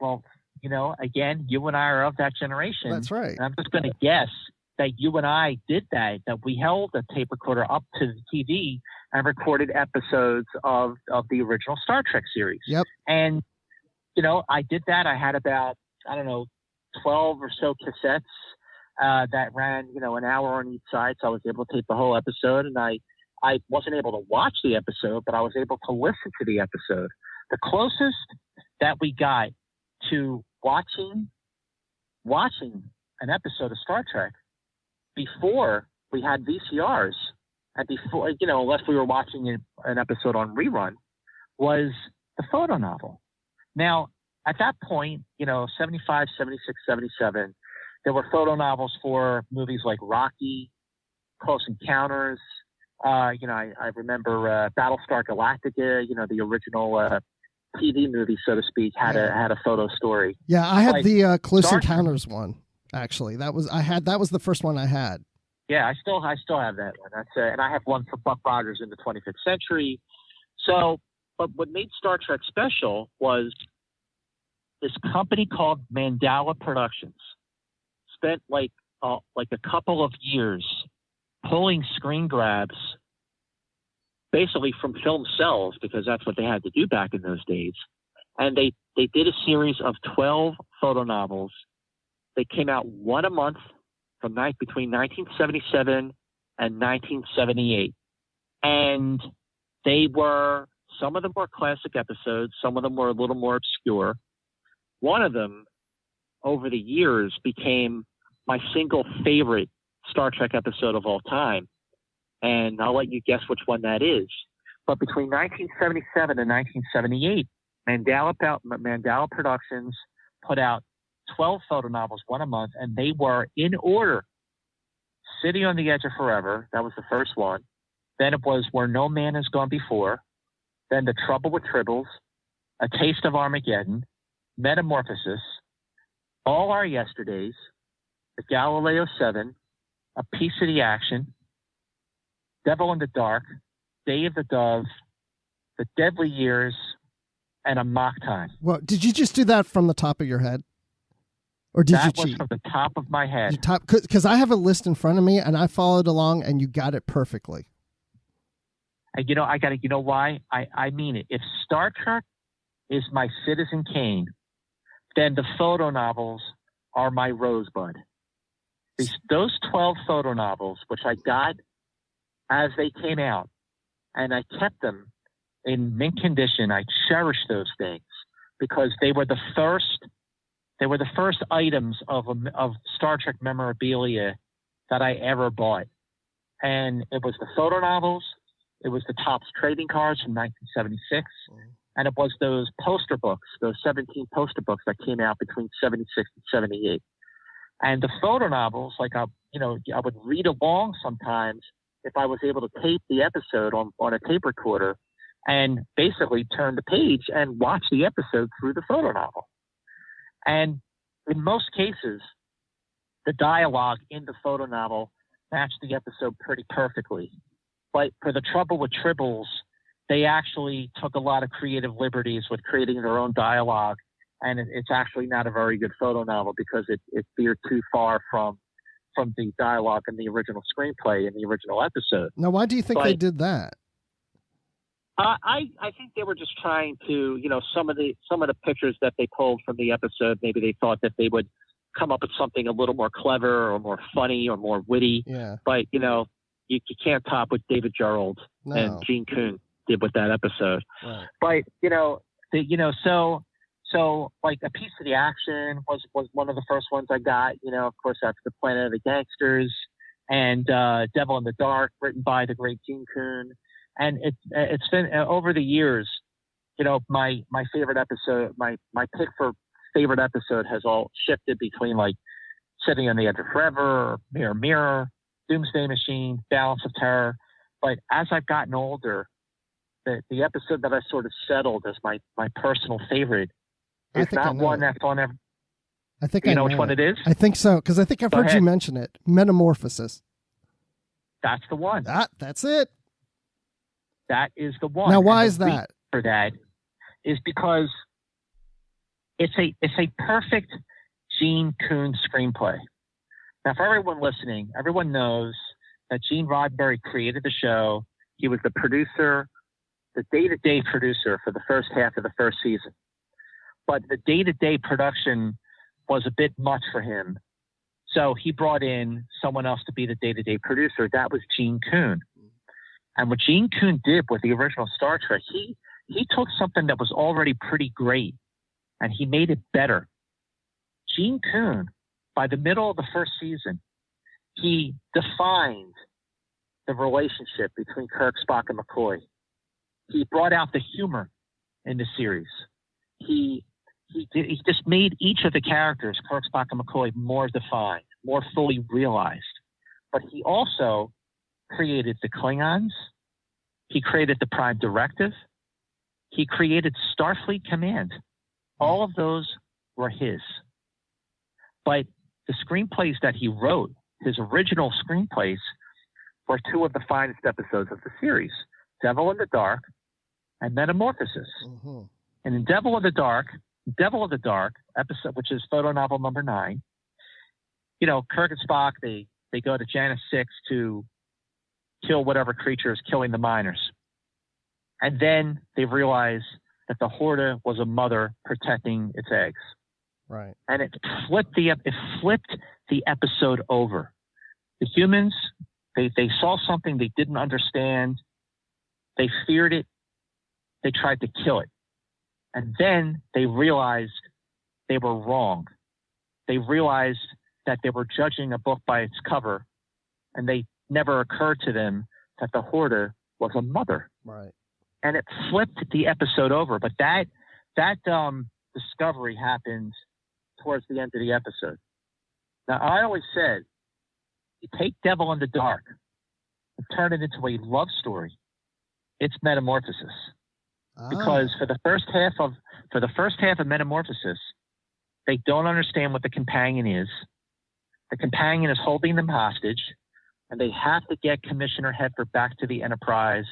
again, you and I are of that generation. That's right. And I'm just going to guess that you and I did that we held a tape recorder up to the TV and recorded episodes of the original Star Trek series. Yep. And, I did that. I had about, 12 or so cassettes that ran, an hour on each side. So I was able to tape the whole episode, and I wasn't able to watch the episode, but I was able to listen to the episode. The closest that we got to watching an episode of Star Trek before we had VCRs, and before, unless we were watching an episode on rerun, was the photo novel. Now, at that point, 75, 76, 77, there were photo novels for movies like Rocky, Close Encounters. I remember Battlestar Galactica, the original TV movie, so to speak, had a photo story. Yeah, I had the Close Encounters one, actually. That was the first one I had. Yeah, I still have that one. That's and I have one for Buck Rogers in the 25th Century. So, but what made Star Trek special was this company called Mandala Productions spent like a couple of years pulling screen grabs basically from film cells, because that's what they had to do back in those days. And they did a series of 12 photo novels. They came out one a month from between 1977 and 1978. And some of them were classic episodes. Some of them were a little more obscure. One of them over the years became my single favorite Star Trek episode of all time. And I'll let you guess which one that is. But between 1977 and 1978, Mandela Productions put out 12 photo novels, one a month, and they were in order. City on the Edge of Forever, that was the first one. Then it was Where No Man Has Gone Before. Then The Trouble with Tribbles, A Taste of Armageddon, Metamorphosis, All Our Yesterdays, The Galileo 7, A Piece of the Action, Devil in the Dark, Day of the Dove, The Deadly Years, and A Mock Time. Well, did you just do that from the top of your head? Or did you cheat? That was from the top of my head. Because I have a list in front of me, and I followed along, and you got it perfectly. And you know why? I mean it. If Star Trek is my Citizen Kane, then the photo novels are my Rosebud. Those 12 photo novels, which I got as they came out, and I kept them in mint condition. I cherish those things because they were the first items of Star Trek memorabilia that I ever bought. And it was the photo novels, it was the Topps trading cards from 1976, and it was those poster books, those 17 poster books that came out between 76 and 78. And the photo novels, like I would read along sometimes if I was able to tape the episode on a tape recorder and basically turn the page and watch the episode through the photo novel. And in most cases, the dialogue in the photo novel matched the episode pretty perfectly. But for The Trouble with Tribbles, they actually took a lot of creative liberties with creating their own dialogue. And it's actually not a very good photo novel because it veered too far from the dialogue in the original screenplay in the original episode. Now, why do you think they did that? I think they were just trying to, some of the pictures that they pulled from the episode, maybe they thought that they would come up with something a little more clever or more funny or more witty. Yeah. But, you can't top what David Gerald and Gene Kuhn did with that episode. Right. But, so like A Piece of the Action was one of the first ones I got. Of course, that's The Planet of the Gangsters and Devil in the Dark, written by the great Gene Kuhn. And it's been over the years, my favorite episode, my pick for favorite episode has all shifted between like Sitting on the Edge of Forever, Mirror Mirror, Doomsday Machine, Balance of Terror. But as I've gotten older, the episode that I sort of settled as my personal favorite is not one that's on every. I think you know which one it is. I think so because I think I've heard you mention it. Metamorphosis. That's the one. That's it. That is the one. Now, why is that? For that is because it's a perfect Gene Kuhn screenplay. Now, for everyone listening, everyone knows that Gene Roddenberry created the show. He was the producer, the day-to-day producer for the first half of the first season. But the day-to-day production was a bit much for him. So he brought in someone else to be the day-to-day producer. That was Gene Kuhn. And what Gene Kuhn did with the original Star Trek, he took something that was already pretty great and he made it better. Gene Kuhn, by the middle of the first season, he defined the relationship between Kirk, Spock, and McCoy. He brought out the humor in the series. He just made each of the characters, Kirk, Spock, and McCoy, more defined, more fully realized. But he also created the Klingons. He created the Prime Directive. He created Starfleet Command. All of those were his. But the screenplays that he wrote, his original screenplays, were two of the finest episodes of the series, Devil in the Dark and Metamorphosis. Mm-hmm. And in Devil in the Dark episode, which is photo novel number 9, Kirk and Spock, they go to Janus 6 to kill whatever creature is killing the miners. And then they realize that the Horta was a mother protecting its eggs. Right. And it flipped the episode over. The humans, they saw something they didn't understand. They feared it. They tried to kill it. And then they realized they were wrong. they realized that they were judging a book by its cover, and they never occurred to them that the hoarder was a mother. Right. And it flipped the episode over. But that discovery happened towards the end of the episode. Now, I always said, you take Devil in the Dark and turn it into a love story. It's Metamorphosis. Because for the first half of Metamorphosis, they don't understand what the companion is. The companion is holding them hostage, and they have to get Commissioner Heffer back to the Enterprise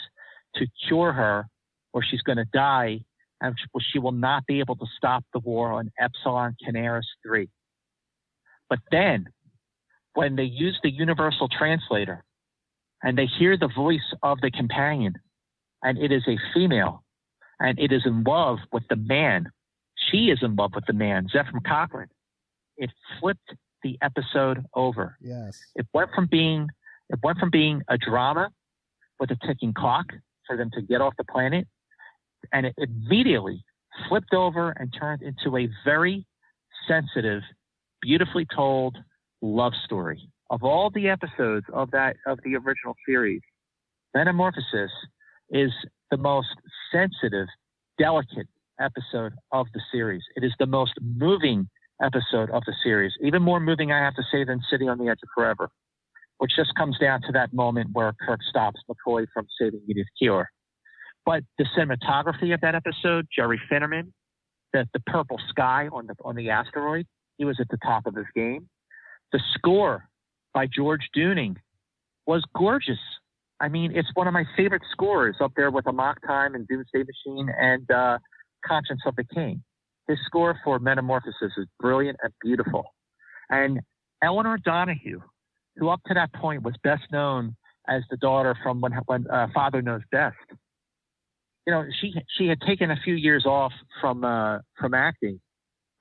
to cure her, or she's going to die, and she will not be able to stop the war on Epsilon Canaris 3. But then, when they use the Universal Translator, and they hear the voice of the companion, and it is a female, and it is in love with the man. She is in love with the man, Zephram Cochrane. It flipped the episode over. Yes. It went from being a drama with a ticking clock for them to get off the planet, and it immediately flipped over and turned into a very sensitive, beautifully told love story. Of all the episodes of the original series, Metamorphosis is the most sensitive, delicate episode of the series. It is the most moving episode of the series. Even more moving, I have to say, than City on the Edge of Forever, which just comes down to that moment where Kirk stops McCoy from saving Edith Keeler. But the cinematography of that episode, Jerry Finnerman, the purple sky on the asteroid, he was at the top of his game. The score by George Dooning was gorgeous. I mean, it's one of my favorite scores, up there with Amok Time and Doomsday Machine and Conscience of the King. His score for Metamorphosis is brilliant and beautiful. And Eleanor Donahue, who up to that point was best known as the daughter from when Father Knows Best, you know, she had taken a few years off from acting,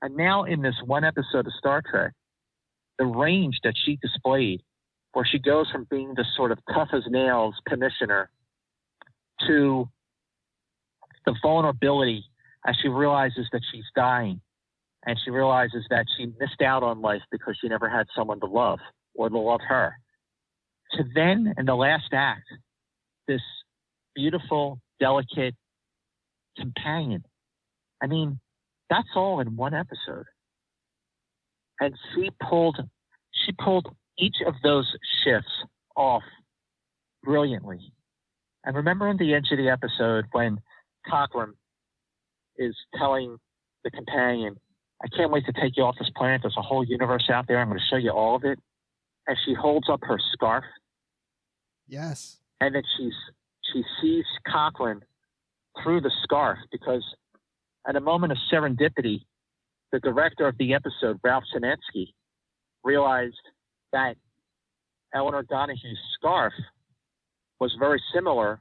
and now in this one episode of Star Trek, the range that she displayed, where she goes from being this sort of tough as nails commissioner to the vulnerability as she realizes that she's dying, and she realizes that she missed out on life because she never had someone to love or to love her, to then, in the last act, this beautiful, delicate companion. I mean, that's all in one episode. And she pulled each of those shifts off brilliantly. And remember in the end of the episode when Cochrane is telling the companion, I can't wait to take you off this planet. There's a whole universe out there. I'm going to show you all of it. And she holds up her scarf. Yes. And then she sees Cochrane through the scarf, because at a moment of serendipity, the director of the episode, Ralph Sinetsky, realized that Eleanor Donahue's scarf was very similar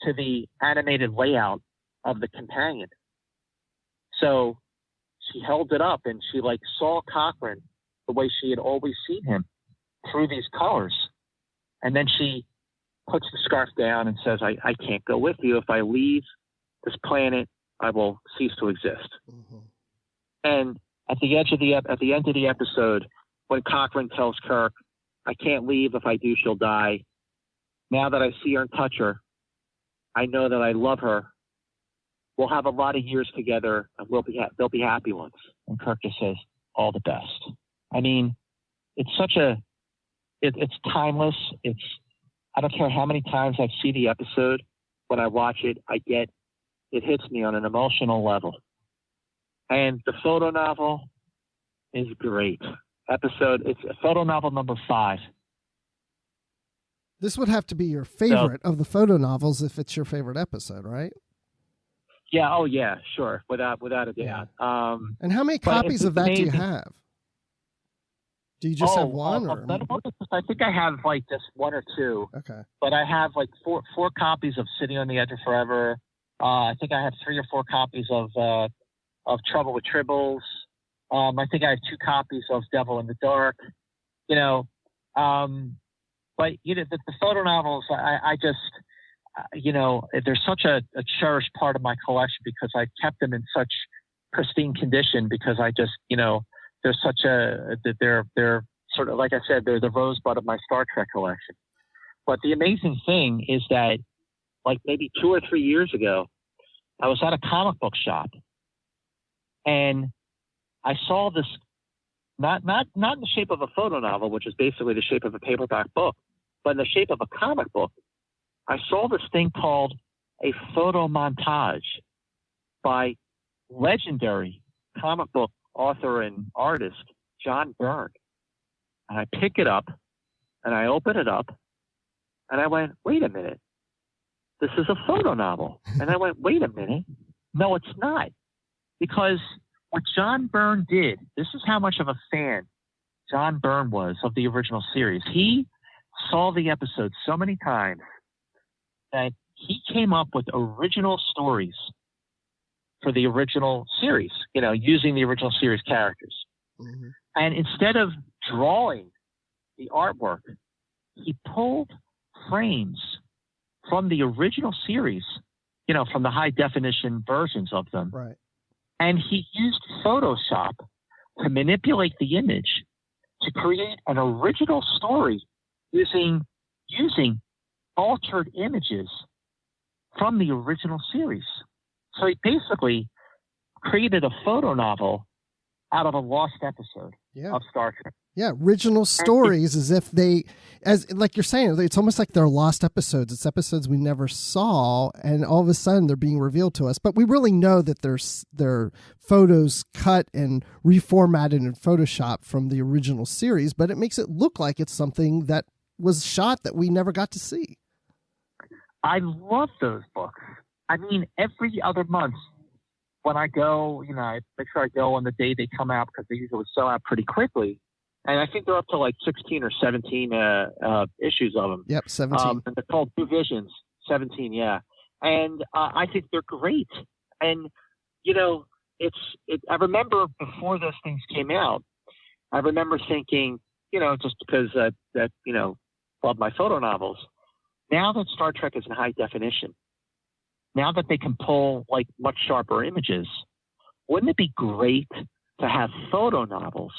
to the animated layout of the companion. So she held it up, and she saw Cochrane the way she had always seen him, through these colors. And then she puts the scarf down and says, I can't go with you. If I leave this planet, I will cease to exist. Mm-hmm. And at the end of the episode, when Cochrane tells Kirk, I can't leave. If I do, she'll die. Now that I see her and touch her, I know that I love her. We'll have a lot of years together, and they'll be happy ones. And Kirk just says, all the best. I mean, it's it's timeless. I don't care how many times I see the episode. When I watch it, it hits me on an emotional level. And the photo novel is great. It's photo novel number 5. This would have to be your favorite of the photo novels if it's your favorite episode, right? Yeah. Oh, yeah. Sure. Without a doubt. Yeah. And how many copies of that do you have? Do you just have one? Or? I think I have just one or two. Okay. But I have four copies of City on the Edge of Forever. I think I have 3 or 4 copies of Trouble with Tribbles. I think I have 2 copies of Devil in the Dark. But the photo novels, I just, they're such a cherished part of my collection, because I've kept them in such pristine condition, because I just, they're sort of, like I said, they're the Rosebud of my Star Trek collection. But the amazing thing is that, like maybe 2 or 3 years ago, I was at a comic book shop, and I saw this, not in the shape of a photo novel, which is basically the shape of a paperback book, but in the shape of a comic book. I saw this thing called a photo montage by legendary comic book author and artist John Byrne. And I pick it up, and I open it up, and I went, wait a minute. This is a photo novel. And I went, wait a minute. No, it's not. Because what John Byrne did, this is how much of a fan John Byrne was of the original series. He saw the episodes so many times that he came up with original stories for the original series, using the original series characters. Mm-hmm. And instead of drawing the artwork, he pulled frames from the original series, from the high definition versions of them. Right. And he used Photoshop to manipulate the image to create an original story using altered images from the original series. So he basically created a photo novel out of a lost episode of Star Trek. Yeah, original stories, like you're saying, it's almost like they're lost episodes. It's episodes we never saw, and all of a sudden they're being revealed to us. But we really know that they're photos cut and reformatted in Photoshop from the original series, but it makes it look like it's something that was shot that we never got to see. I love those books. I mean, every other month when I go, I make sure I go on the day they come out because they usually sell out pretty quickly. And I think they're up to like 16 or 17 issues of them. Yep, 17. And they're called New Visions. 17, yeah. And I think they're great. And, I remember before those things came out, I remember thinking, just because love my photo novels, now that Star Trek is in high definition, now that they can pull like much sharper images, wouldn't it be great to have photo novels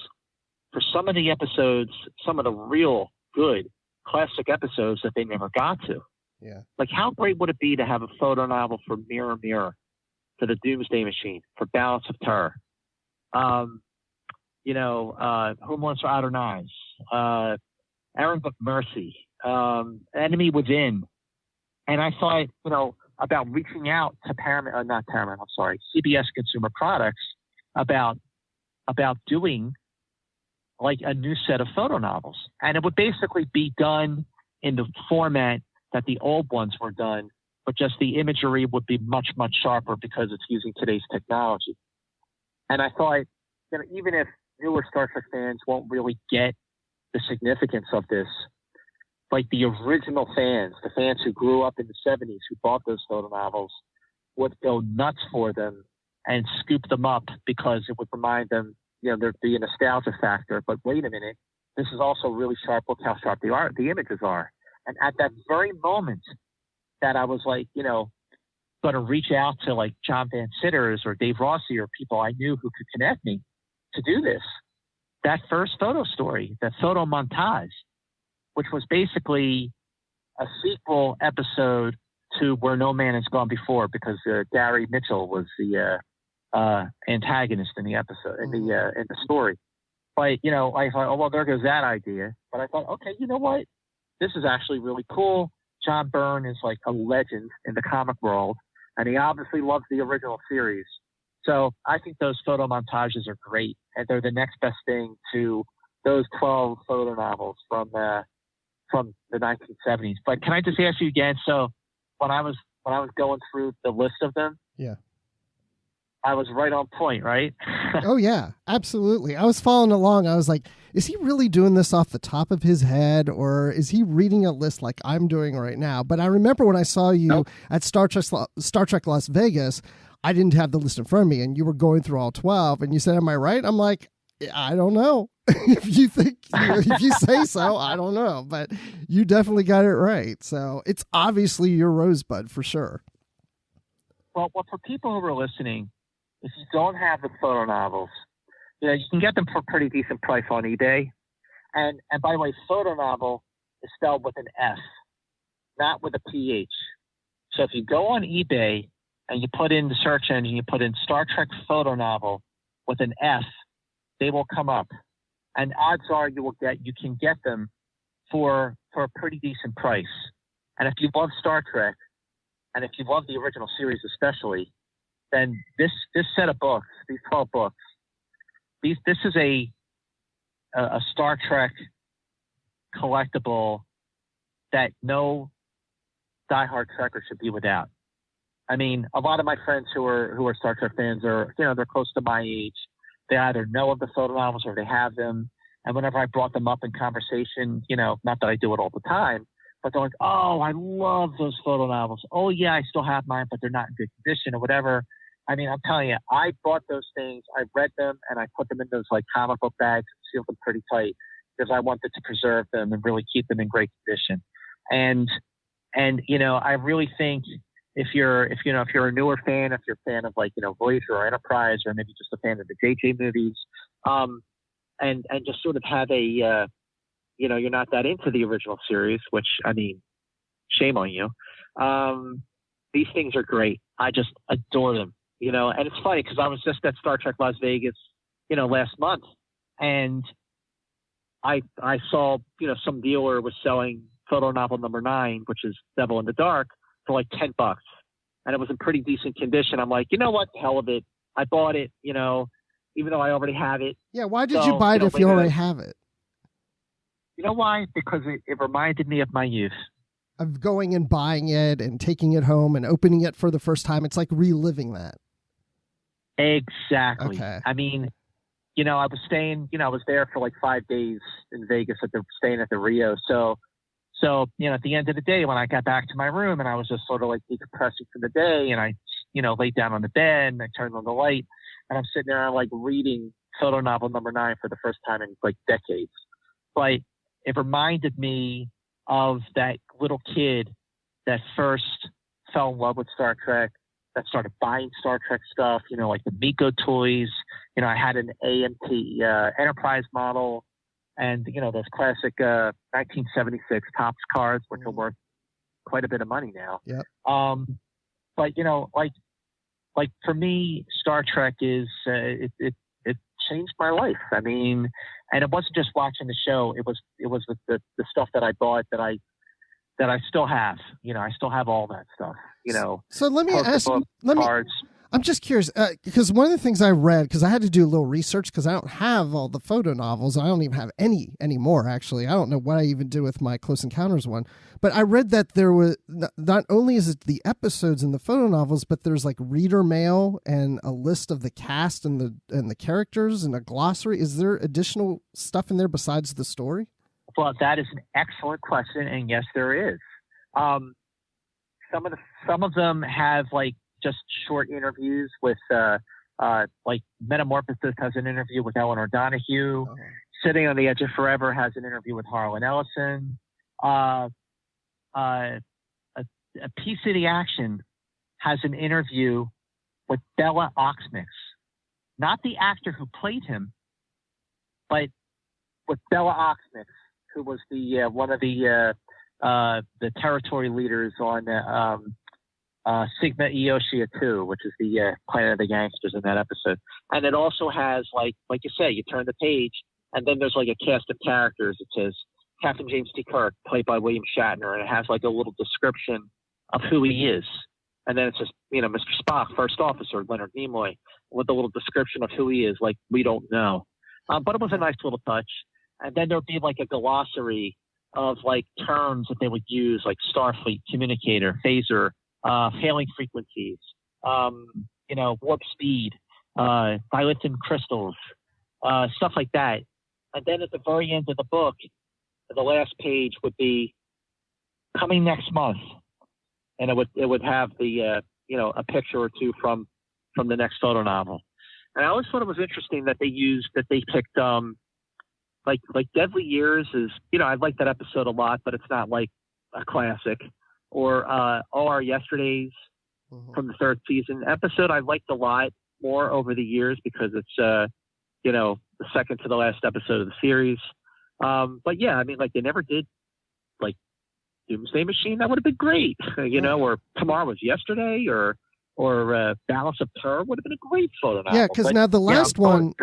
for some of the episodes, some of the real good classic episodes that they never got to? Yeah. Like, how great would it be to have a photo novel for Mirror Mirror, for the Doomsday Machine, for Balance of Terror, Who Wants for Outer Knives, Errand of Mercy, Enemy Within. And I thought, about reaching out to CBS Consumer Products about doing like a new set of photo novels. And it would basically be done in the format that the old ones were done, but just the imagery would be much, much sharper because it's using today's technology. And I thought, even if newer Star Trek fans won't really get the significance of this, like the original fans, the fans who grew up in the 70s, who bought those photo novels, would go nuts for them and scoop them up because it would remind them, there'd be a nostalgia factor. But wait a minute, this is also really sharp. Look how sharp the images are. And at that very moment that I was like, going to reach out to like John Van Sitters or Dave Rossi or people I knew who could connect me to do this, that first photo story, that photo montage, which was basically a sequel episode to Where No Man Has Gone Before, because Gary Mitchell was the antagonist in the episode, in the story. But, I thought, oh, well, there goes that idea. But I thought, okay, you know what? This is actually really cool. John Byrne is like a legend in the comic world, and he obviously loves the original series. So I think those photo montages are great, and they're the next best thing to those 12 photo novels from the 1970s. But can I just ask you again? So when I was going through the list of them, yeah, I was right on point, right? Oh yeah, absolutely. I was following along. I was like, is he really doing this off the top of his head, or is he reading a list like I'm doing right now? But I remember when I saw you at Star Trek Las Vegas, I didn't have the list in front of me, and you were going through all 12, and you said, am I right? I'm like, I don't know. If you say so, I don't know, but you definitely got it right. So it's obviously your Rosebud for sure. Well, for people who are listening, if you don't have the photo novels, you can get them for a pretty decent price on eBay. And by the way, photonovel is spelled with an F, not with a PH. So if you go on eBay and you put in the search engine, you put in Star Trek Fotonovel with an F, they will come up. And odds are you can get them for a pretty decent price. And if you love Star Trek, and if you love the original series especially, then this set of books, these 12 books, this is a Star Trek collectible that no diehard Trekker should be without. I mean, a lot of my friends who are Star Trek fans are, they're close to my age. They either know of the photonovels or they have them. And whenever I brought them up in conversation, not that I do it all the time, but they're like, oh, I love those photonovels. Oh, yeah, I still have mine, but they're not in good condition or whatever. I mean, I'm telling you, I bought those things, I read them, and I put them in those like comic book bags and sealed them pretty tight because I wanted to preserve them and really keep them in great condition. And I really think if you're a newer fan, if you're a fan of like, Voyager or Enterprise, or maybe just a fan of the JJ movies, and just sort of have a, you're not that into the original series, which, I mean, shame on you. These things are great. I just adore them, and it's funny because I was just at Star Trek Las Vegas, last month, and I saw, some dealer was selling photonovel number 9, which is Devil in the Dark, for like $10, and it was in pretty decent condition. I'm like, you know what, the hell of it. I bought it, even though I already have it. Yeah, why did you buy it if you already have it? You know why? Because it reminded me of my youth. Of going and buying it and taking it home and opening it for the first time. It's like reliving that. Exactly. Okay. I mean, I was staying, I was there for like 5 days in Vegas staying at the Rio. So, at the end of the day, when I got back to my room and I was just sort of like decompressing from the day, and I, laid down on the bed and I turned on the light, and I'm sitting there like reading photonovel number 9 for the first time in like decades. But it reminded me of that little kid that first fell in love with Star Trek, that started buying Star Trek stuff, like the Miko toys. I had an AMT Enterprise model, and, those classic 1976 Topps cards, which are worth quite a bit of money now. Yep. But, like for me, Star Trek is, it changed my life. I mean, and it wasn't just watching the show. It was the stuff that I bought that I still have. I still have all that stuff. So let me ask. Cards. I'm just curious because one of the things I read, because I had to do a little research because I don't have all the photo novels. I don't even have any anymore. Actually, I don't know what I even do with my Close Encounters one. But I read that there was not only is it the episodes in the photo novels, but there's like reader mail and a list of the cast and the characters and a glossary. Is there additional stuff in there besides the story? Well, that is an excellent question, and yes, there is. Some of them have like just short interviews with like Metamorphosis has an interview with Eleanor Donahue. Oh. Sitting on the Edge of Forever has an interview with Harlan Ellison. A Piece of the Action has an interview with Bella Oxmix, not the actor who played him, but with Bella Oxmix, who was the one of the territory leaders on Sigma Eotia 2, which is the Planet of the Gangsters in that episode. And it also has, like you say, you turn the page, and then there's like a cast of characters. It says Captain James T. Kirk, played by William Shatner, and it has like a little description of who he is. And then it says, Mr. Spock, First Officer, Leonard Nimoy, with a little description of who he is, like we don't know. But it was a nice little touch. And then there'd be like a glossary of like terms that they would use, like Starfleet, communicator, phaser, hailing frequencies, warp speed, dilithium crystals, stuff like that. And then at the very end of the book, the last page would be coming next month, and it would have the a picture or two from the next photo novel. And I always thought it was interesting that they picked like Deadly Years is, I like that episode a lot, but it's not like a classic. Or All Our Yesterdays from the 3rd season episode I liked a lot more over the years because it's the second to the last episode of the series. But yeah, I mean, like, they never did like Doomsday Machine. That would have been great, or Tomorrow Was Yesterday, or Balance of Terror would have been a great photo novel. Yeah, because now the last one.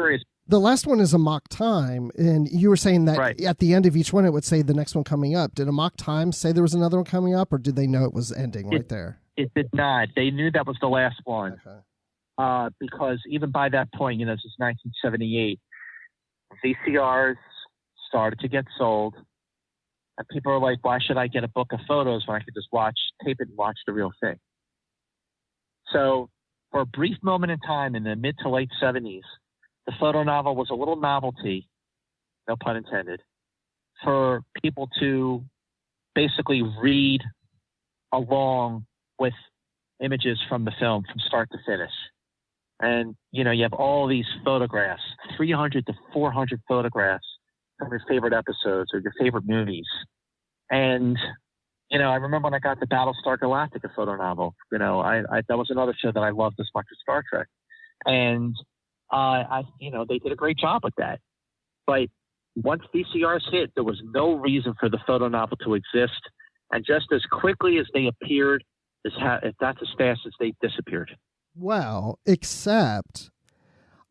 The last one is a mock time, and you were saying that at the end of each one it would say the next one coming up. Did a mock time say there was another one coming up, or did they know it was ending right there? It did not. They knew that was the last one. Okay. Because even by that point, this is 1978, VCRs started to get sold, and people are like, why should I get a book of photos when I could just tape it and watch the real thing? So for a brief moment in time in the mid to late 70s, the photo novel was a little novelty, no pun intended, for people to basically read along with images from the film from start to finish. And, you have all these photographs, 300 to 400 photographs from your favorite episodes or your favorite movies. And, I remember when I got the Battlestar Galactica photo novel, that was another show that I loved as much as Star Trek. And, they did a great job with that. But once VCRs hit, there was no reason for the photo novel to exist. And just as quickly as they appeared, that's as fast as they disappeared. Well, except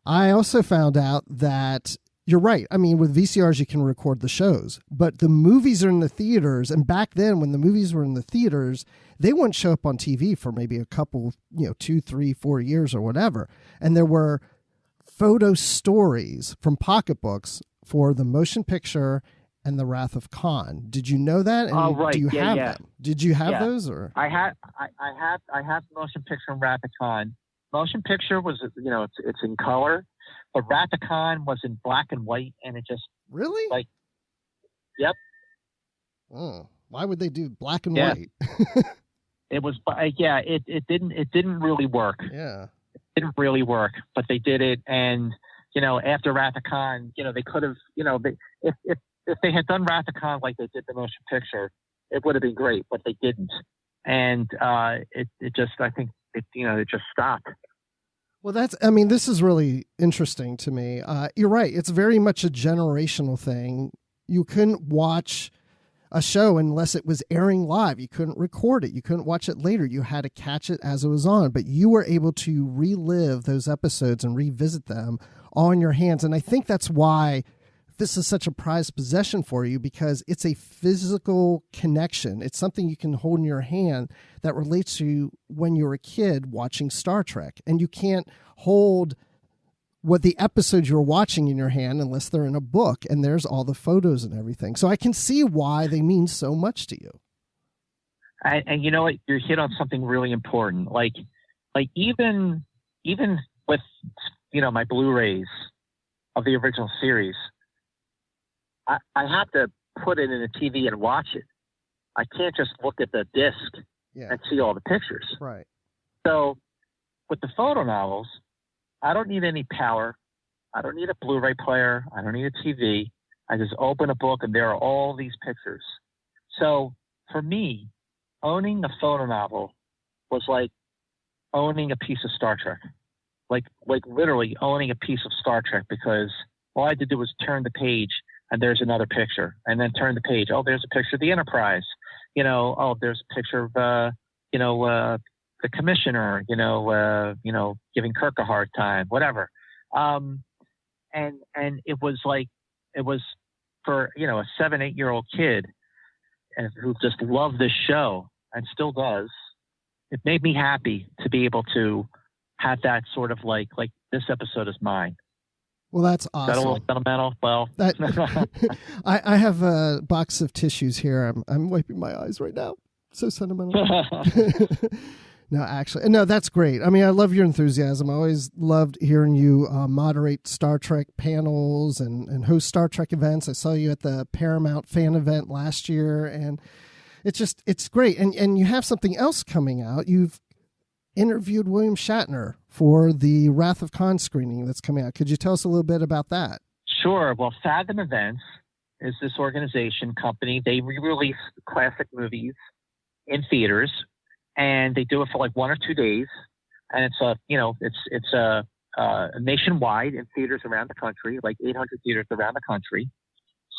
I also found out that you're right. I mean, with VCRs, you can record the shows, but the movies are in the theaters. And back then, when the movies were in the theaters, they wouldn't show up on TV for maybe a couple, 2, 3, 4 years or whatever. And there were photo stories from pocketbooks for the motion picture and the Wrath of Khan. Did you know that? And right. Do you have them? Did you have those? Or I have motion picture and Wrath of Khan. Motion picture was, it's in color, but Wrath of Khan was in black and white, and it just really yep. Oh, why would they do black and white? It was It didn't really work. Yeah. Didn't really work, but they did it. And after Wrath of Khan, they could have, if they had done Wrath of Khan like they did the motion picture, it would have been great, but they didn't. And it just stopped. Well, this is really interesting to me. You're right. It's very much a generational thing. You couldn't watch a show unless it was airing live. You couldn't record it. You couldn't watch it later. You had to catch it as it was on, but you were able to relive those episodes and revisit them all in your hands. And I think that's why this is such a prized possession for you, because it's a physical connection. It's something you can hold in your hand that relates to when you were a kid watching Star Trek. And you can't hold what the episodes you're watching in your hand unless they're in a book and there's all the photos and everything. So I can see why they mean so much to you. And you know what? You're hit on something really important. Like even with, my Blu-rays of the original series, I have to put it in a TV and watch it. I can't just look at the disc and see all the pictures. Right. So with the photo novels, I don't need any power. I don't need a Blu-ray player. I don't need a TV. I just open a book and there are all these pictures. So for me, owning a photo novel was like owning a piece of Star Trek. Like literally owning a piece of Star Trek, because all I had to do was turn the page and there's another picture, and then turn the page. Oh, there's a picture of the Enterprise. Oh, there's a picture of, the commissioner, giving Kirk a hard time, whatever. And it was for, a 7-8-year-old kid who just loved this show and still does. It made me happy to be able to have that sort of like this episode is mine. Well, that's awesome. Is that a little sentimental? Well, I have a box of tissues here. I'm wiping my eyes right now. So sentimental. No, actually, no, that's great. I mean, I love your enthusiasm. I always loved hearing you moderate Star Trek panels and host Star Trek events. I saw you at the Paramount fan event last year, and it's great. And you have something else coming out. You've interviewed William Shatner for the Wrath of Khan screening that's coming out. Could you tell us a little bit about that? Sure. Well, Fathom Events is this organization company. They re-release classic movies in theaters, and they do it for like 1 or 2 days. And it's a nationwide in theaters around the country, like 800 theaters around the country.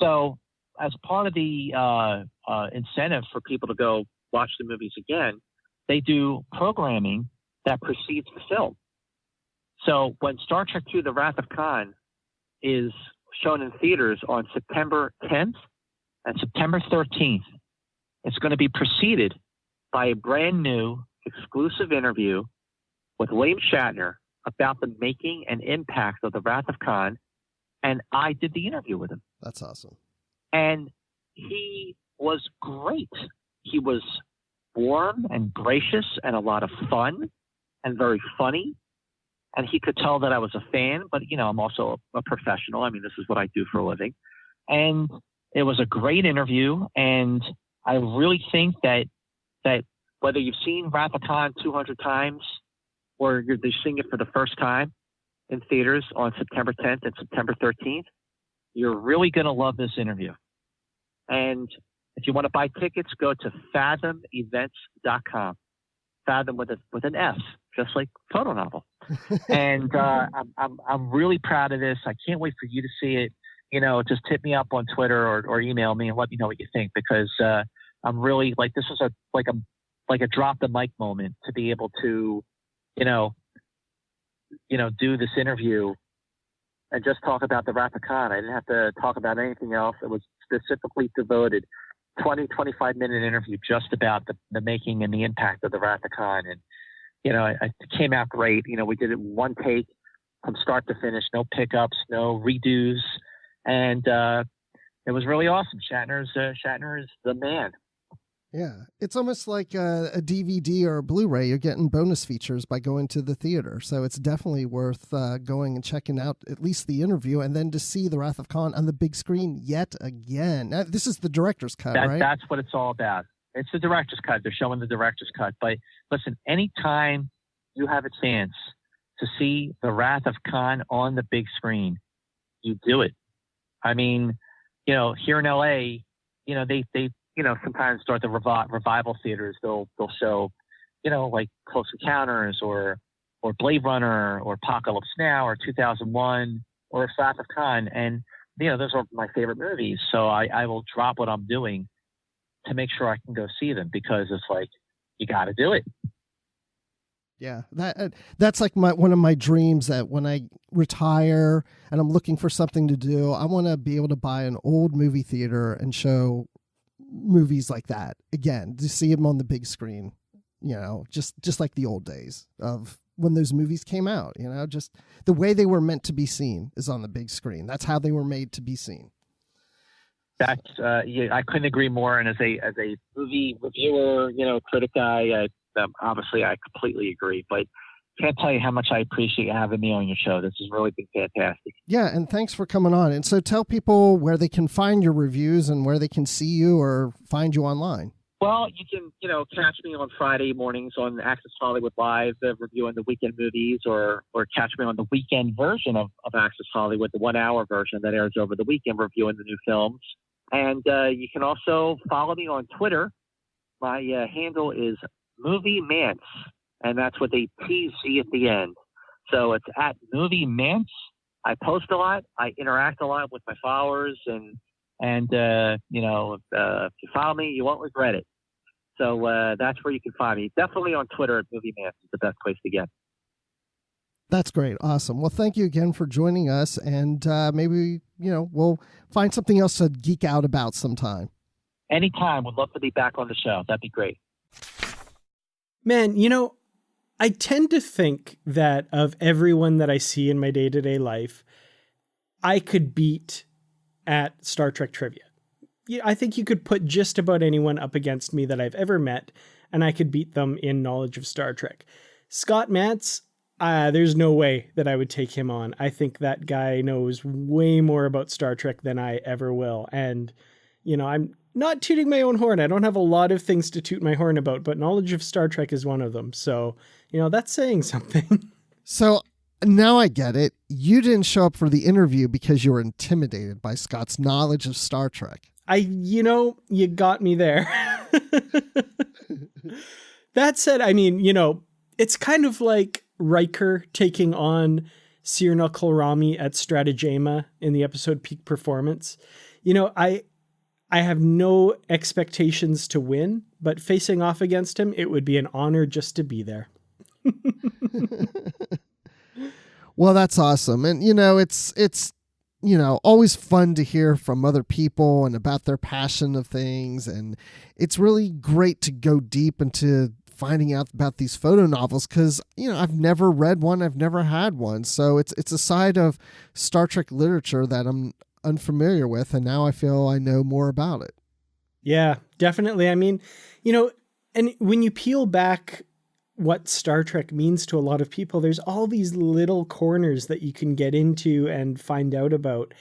So as part of the incentive for people to go watch the movies again, they do programming that precedes the film. So when Star Trek II, The Wrath of Khan is shown in theaters on September 10th and September 13th, it's going to be preceded by a brand new exclusive interview with William Shatner about the making and impact of The Wrath of Khan. And I did the interview with him. That's awesome. And he was great. He was warm and gracious and a lot of fun and very funny. And he could tell that I was a fan, but, you know, I'm also a professional. I mean, this is what I do for a living. And it was a great interview. And I really think that whether you've seen Wrath of Khan 200 times or you're seeing it for the first time in theaters on September 10th and September 13th, you're really going to love this interview. And if you want to buy tickets, go to fathomevents.com. Fathom with an F, just like photo novel. And I'm really proud of this. I can't wait for you to see it. You know, just hit me up on Twitter or email me and let me know what you think, because I'm really like, this is a drop the mic moment to be able to, you know, do this interview and just talk about the Wrath of Khan. I didn't have to talk about anything else. It was specifically devoted 25-minute interview just about the making and the impact of the Wrath of Khan. And, you know, it came out great. You know, we did it one take from start to finish, no pickups, no redos. And it was really awesome. Shatner is the man. Yeah, it's almost like a DVD or a Blu-ray. You're getting bonus features by going to the theater. So it's definitely worth going and checking out at least the interview, and then to see The Wrath of Khan on the big screen yet again. Now, this is the director's cut, right? That's what it's all about. It's the director's cut. They're showing the director's cut. But listen, anytime you have a chance to see The Wrath of Khan on the big screen, you do it. I mean, you know, here in LA, you know, they you know, sometimes start the revival theaters, they'll show, you know, like Close Encounters or Blade Runner or Apocalypse Now or 2001 or Wrath of Khan. And, you know, those are my favorite movies. So I will drop what I'm doing to make sure I can go see them, because it's like, you got to do it. Yeah, that's like one of my dreams, that when I retire and I'm looking for something to do, I want to be able to buy an old movie theater and show movies like that again, to see them on the big screen, you know, just like the old days of when those movies came out, you know, just the way they were meant to be seen is on the big screen. That's how they were made to be seen. That's yeah, I couldn't agree more. And as a movie reviewer, you know, critic guy, obviously I completely agree, but can't tell you how much I appreciate you having me on your show. This has really been fantastic. Yeah, and thanks for coming on. And so tell people where they can find your reviews and where they can see you or find you online. Well, you can, you know, catch me on Friday mornings on Access Hollywood Live, reviewing the weekend movies, or catch me on the weekend version of Access Hollywood, the 1 hour version that airs over the weekend, reviewing the new films. And you can also follow me on Twitter. My handle is Movie Mantz. And that's with a TZ at the end. So it's at Movie Mantz. I post a lot. I interact a lot with my followers. And you know, if you follow me, you won't regret it. So that's where you can find me. Definitely on Twitter at Movie Mantz is the best place to get. That's great. Awesome. Well, thank you again for joining us. And maybe, you know, we'll find something else to geek out about sometime. Anytime. Would love to be back on the show. That'd be great. Man, you know, I tend to think that of everyone that I see in my day-to-day life, I could beat at Star Trek trivia. I think you could put just about anyone up against me that I've ever met, and I could beat them in knowledge of Star Trek. Scott Mantz, there's no way that I would take him on. I think that guy knows way more about Star Trek than I ever will. And, you know, I'm not tooting my own horn. I don't have a lot of things to toot my horn about, but knowledge of Star Trek is one of them. So, you know, that's saying something. So now I get it. You didn't show up for the interview because you were intimidated by Scott's knowledge of Star Trek. You know, you got me there. That said, I mean, you know, it's kind of like Riker taking on Sirna Kulrami at Stratagema in the episode Peak Performance. You know, I have no expectations to win, but facing off against him, it would be an honor just to be there. Well, that's awesome. And, you know, it's always fun to hear from other people and about their passion of things. And it's really great to go deep into finding out about these photo novels because, I've never read one. I've never had one. So it's a side of Star Trek literature that I'm unfamiliar with. And now I feel I know more about it. Yeah, definitely. I mean, and when you peel back what Star Trek means to a lot of people, there's all these little corners that you can get into and find out about.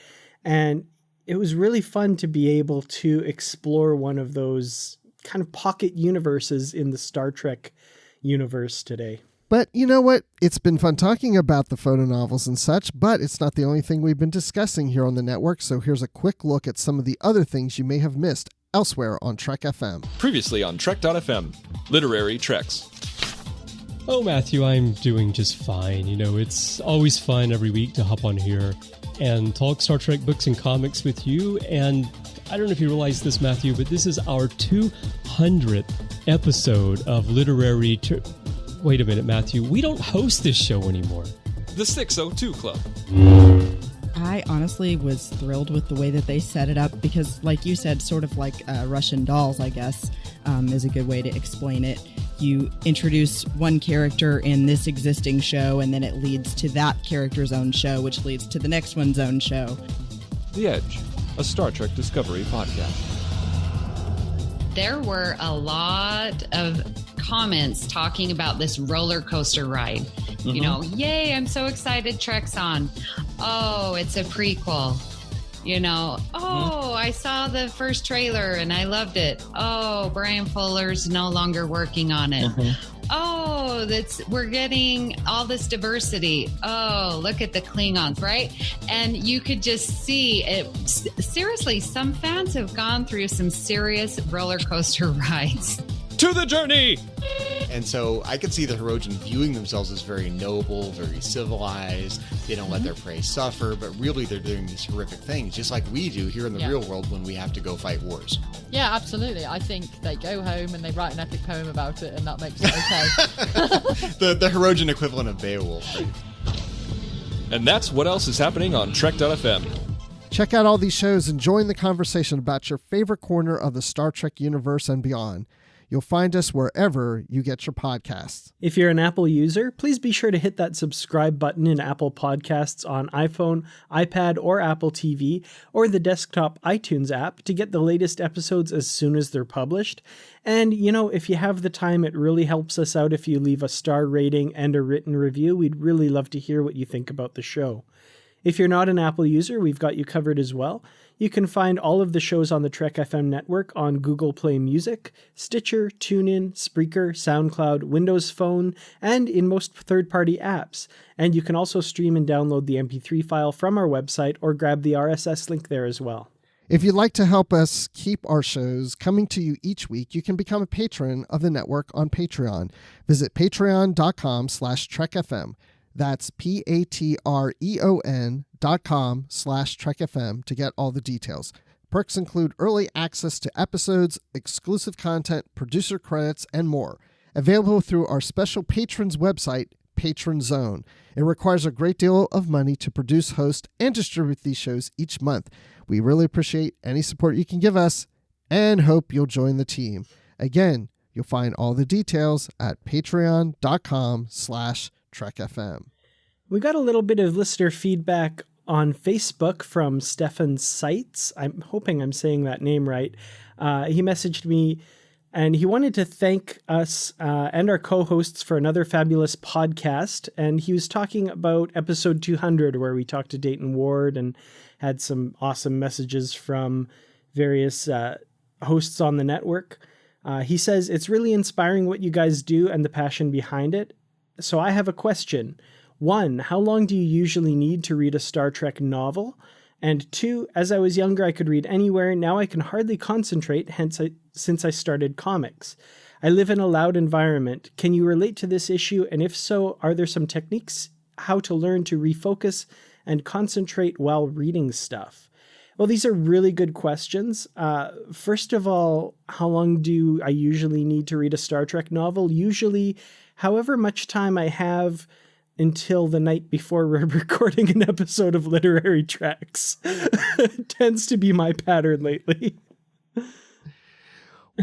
And it was really fun to be able to explore one of those kind of pocket universes in the Star Trek universe today. But you know what? It's been fun talking about the photo novels and such, but it's not the only thing we've been discussing here on the network. So here's a quick look at some of the other things you may have missed elsewhere on Trek FM. Previously on Trek.fm, Literary Treks. Oh, Matthew, I'm doing just fine. It's always fun every week to hop on here and talk Star Trek books and comics with you. And I don't know if you realize this, Matthew, but this is our 200th episode of Literary Wait a minute, Matthew. We don't host this show anymore. The 602 Club. I honestly was thrilled with the way that they set it up because, like you said, sort of like Russian dolls, I guess, is a good way to explain it. You introduce one character in this existing show, and then it leads to that character's own show, which leads to the next one's own show. The Edge, a Star Trek Discovery podcast. There were a lot of comments talking about this roller coaster ride. Mm-hmm. Yay, I'm so excited Trek's on. Oh, it's a prequel. I saw the first trailer and I loved it. Oh, Brian Fuller's no longer working on it. Mm-hmm. Oh, we're getting all this diversity. Oh, look at the Klingons, right? And you could just see it. Seriously, some fans have gone through some serious roller coaster rides. To the journey! And so I could see the Hirogen viewing themselves as very noble, very civilized. They don't let their prey suffer, but really they're doing these horrific things, just like we do here in the real world when we have to go fight wars. Yeah, absolutely. I think they go home and they write an epic poem about it, and that makes it okay. the Hirogen equivalent of Beowulf. Right? And that's what else is happening on Trek.fm. Check out all these shows and join the conversation about your favorite corner of the Star Trek universe and beyond. You'll find us wherever you get your podcasts. If you're an Apple user, please be sure to hit that subscribe button in Apple Podcasts on iPhone, iPad, or Apple TV, or the desktop iTunes app to get the latest episodes as soon as they're published. And, if you have the time, it really helps us out if you leave a star rating and a written review. We'd really love to hear what you think about the show. If you're not an Apple user, we've got you covered as well. You can find all of the shows on the Trek FM network on Google Play Music, Stitcher, TuneIn, Spreaker, SoundCloud, Windows Phone, and in most third-party apps. And you can also stream and download the MP3 file from our website or grab the RSS link there as well. If you'd like to help us keep our shows coming to you each week, you can become a patron of the network on Patreon. Visit patreon.com/TrekFM. That's patreon.com/TrekFM to get all the details. Perks include early access to episodes, exclusive content, producer credits, and more. Available through our special patrons website, Patron Zone. It requires a great deal of money to produce, host, and distribute these shows each month. We really appreciate any support you can give us and hope you'll join the team. Again, you'll find all the details at patreon.com/TrekFM. We got a little bit of listener feedback on Facebook from Stefan Seitz. I'm hoping I'm saying that name right. He messaged me and he wanted to thank us and our co-hosts for another fabulous podcast. And he was talking about episode 200, where we talked to Dayton Ward and had some awesome messages from various hosts on the network. He says, it's really inspiring what you guys do and the passion behind it. So I have a question. 1, how long do you usually need to read a Star Trek novel? And 2, as I was younger, I could read anywhere. Now I can hardly concentrate, since I started comics. I live in a loud environment. Can you relate to this issue? And if so, are there some techniques how to learn to refocus and concentrate while reading stuff. Well, these are really good questions. First of all, how long do I usually need to read a Star Trek novel? Usually, however much time I have until the night before we're recording an episode of Literary Treks. Tends to be my pattern lately.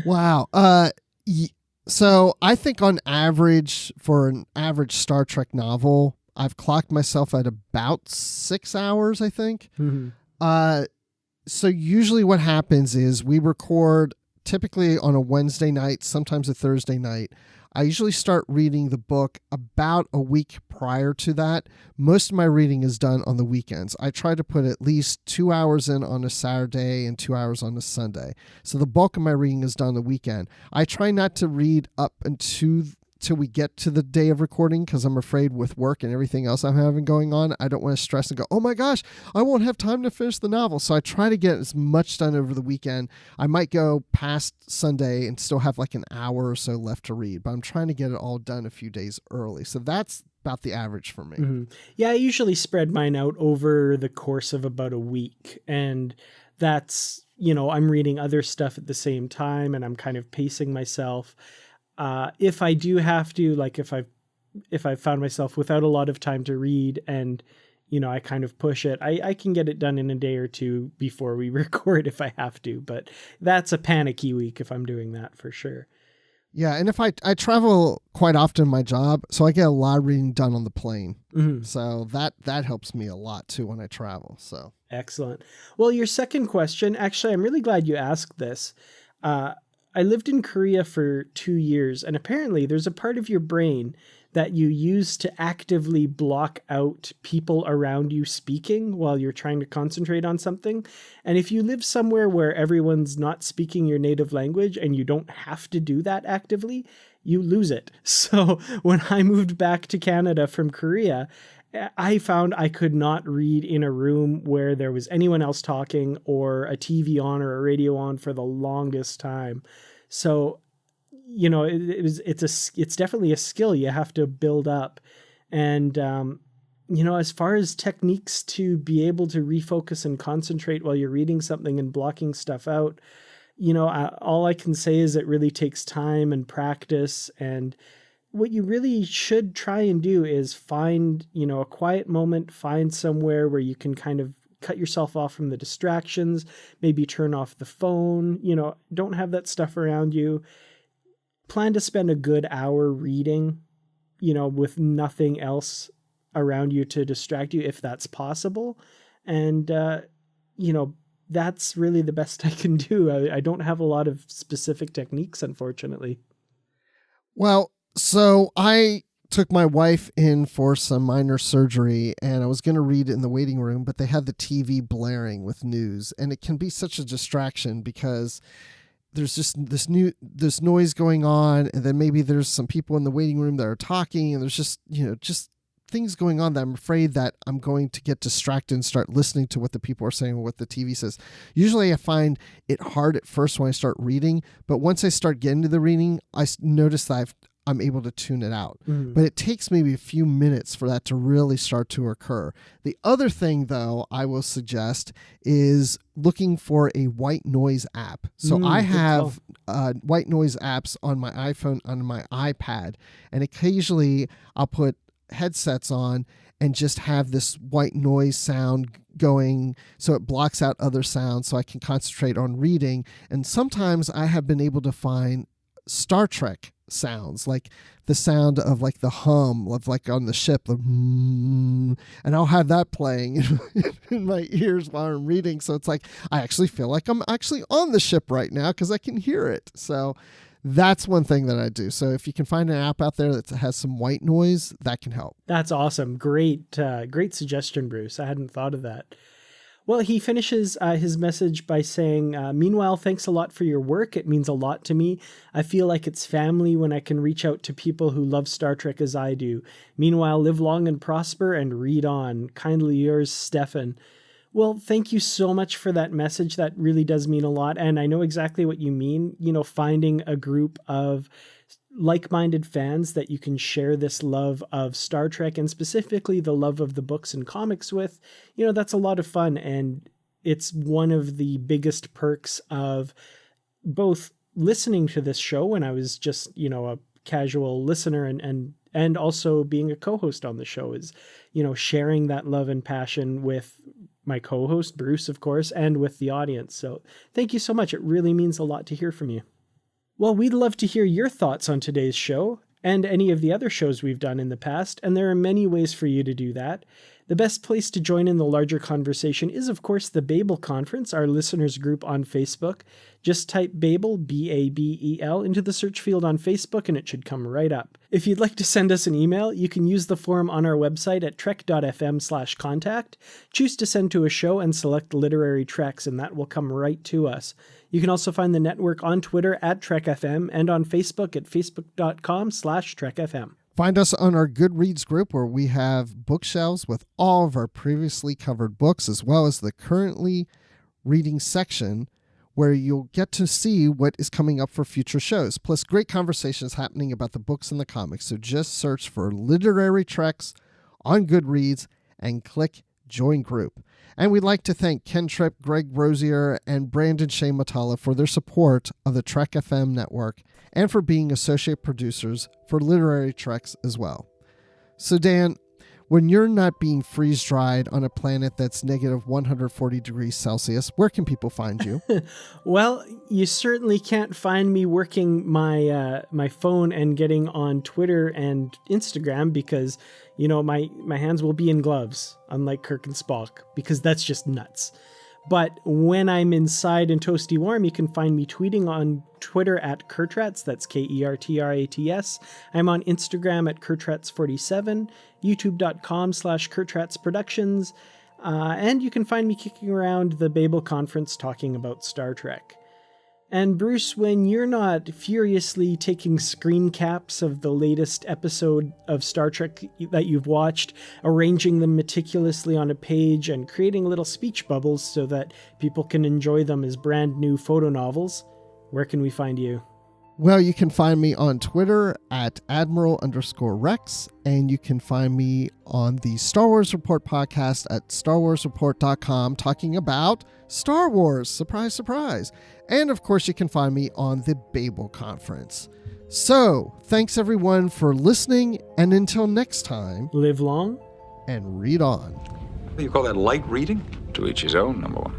Wow. So I think on average, for an average Star Trek novel, I've clocked myself at about 6 hours, I think. Mm-hmm. So usually what happens is we record typically on a Wednesday night, sometimes a Thursday night. I usually start reading the book about a week prior to that. Most of my reading is done on the weekends. I try to put at least 2 hours in on a Saturday and 2 hours on a Sunday. So the bulk of my reading is done on the weekend. I try not to read up until we get to the day of recording, because I'm afraid with work and everything else I'm having going on, I don't want to stress and go, oh my gosh, I won't have time to finish the novel. So I try to get as much done over the weekend. I might go past Sunday and still have like an hour or so left to read, but I'm trying to get it all done a few days early. So that's about the average for me. Mm-hmm. Yeah, I usually spread mine out over the course of about a week. And that's, I'm reading other stuff at the same time, and I'm kind of pacing myself. If I do have to, like if I've found myself without a lot of time to read and, I kind of push it, I can get it done in a day or two before we record if I have to, but that's a panicky week if I'm doing that for sure. Yeah. And if I travel quite often in my job, so I get a lot of reading done on the plane. Mm-hmm. So that helps me a lot too when I travel. So excellent. Well, your second question, actually, I'm really glad you asked this. I lived in Korea for 2 years, and apparently there's a part of your brain that you use to actively block out people around you speaking while you're trying to concentrate on something. And if you live somewhere where everyone's not speaking your native language and you don't have to do that actively, you lose it. So when I moved back to Canada from Korea, I found I could not read in a room where there was anyone else talking or a TV on or a radio on for the longest time. So, it's definitely a skill you have to build up. And, as far as techniques to be able to refocus and concentrate while you're reading something and blocking stuff out, all I can say is it really takes time and practice. And what you really should try and do is find, a quiet moment, find somewhere where you can kind of cut yourself off from the distractions, maybe turn off the phone, don't have that stuff around you. Plan to spend a good hour reading, with nothing else around you to distract you if that's possible. And, that's really the best I can do. I don't have a lot of specific techniques, unfortunately. Well, so I took my wife in for some minor surgery, and I was going to read in the waiting room, but they had the TV blaring with news, and it can be such a distraction because there's just this noise going on, and then maybe there's some people in the waiting room that are talking, and there's just things going on that I'm afraid that I'm going to get distracted and start listening to what the people are saying or what the TV says. Usually I find it hard at first when I start reading, but once I start getting to the reading, I notice that I'm able to tune it out. But it takes maybe a few minutes for that to really start to occur. The other thing, though, I will suggest is looking for a white noise app. So I have white noise apps on my iPhone, on my iPad, and occasionally I'll put headsets on and just have this white noise sound going so it blocks out other sounds so I can concentrate on reading. And sometimes I have been able to find Star Trek sounds, like the sound of like the hum of like on the ship, and I'll have that playing in my ears while I'm reading. So it's like I actually feel like I'm actually on the ship right now because I can hear it. So that's one thing that I do. So if you can find an app out there that has some white noise, that can help. That's awesome. Great suggestion, Bruce. I hadn't thought of that. Well, he finishes his message by saying, meanwhile, thanks a lot for your work. It means a lot to me. I feel like it's family when I can reach out to people who love Star Trek as I do. Meanwhile, live long and prosper and read on. Kindly yours, Stefan. Well, thank you so much for that message. That really does mean a lot. And I know exactly what you mean, finding a group of like-minded fans that you can share this love of Star Trek and specifically the love of the books and comics with, that's a lot of fun. And it's one of the biggest perks of both listening to this show when I was just, a casual listener and also being a co-host on the show is, sharing that love and passion with my co-host, Bruce, of course, and with the audience. So thank you so much. It really means a lot to hear from you. Well, we'd love to hear your thoughts on today's show and any of the other shows we've done in the past, and there are many ways for you to do that. The best place to join in the larger conversation is, of course, the Babel Conference, our listeners group on Facebook. Just type Babel, B-A-B-E-L, into the search field on Facebook and it should come right up. If you'd like to send us an email, you can use the form on our website at trek.fm/contact. Choose to send to a show and select Literary Treks, and that will come right to us. You can also find the network on Twitter at TrekFM and on Facebook at facebook.com/TrekFM. Find us on our Goodreads group where we have bookshelves with all of our previously covered books, as well as the currently reading section where you'll get to see what is coming up for future shows, plus great conversations happening about the books and the comics. So just search for Literary Treks on Goodreads and click Join Group. And we'd like to thank Ken Tripp, Greg Rosier, and Brandon Shea Matala for their support of the Trek FM network and for being associate producers for Literary Treks as well. So Dan, when you're not being freeze-dried on a planet that's negative 140 degrees Celsius, where can people find you? Well, you certainly can't find me working my phone and getting on Twitter and Instagram because, my hands will be in gloves, unlike Kirk and Spock, because that's just nuts. But when I'm inside and toasty warm, you can find me tweeting on Twitter at Kertrats, that's Kertrats. I'm on Instagram at Kertrats47, youtube.com/KertratsProductions, and you can find me kicking around the Babel Conference talking about Star Trek. And Bruce, when you're not furiously taking screen caps of the latest episode of Star Trek that you've watched, arranging them meticulously on a page and creating little speech bubbles so that people can enjoy them as brand new photonovels, where can we find you? Well, you can find me on Twitter at Admiral_Rex, and you can find me on the Star Wars Report podcast at StarWarsReport.com talking about Star Wars. Surprise, surprise. And of course, you can find me on the Babel Conference. So, thanks everyone for listening, and until next time, live long and read on. What do you call that, light reading? To each his own, number one.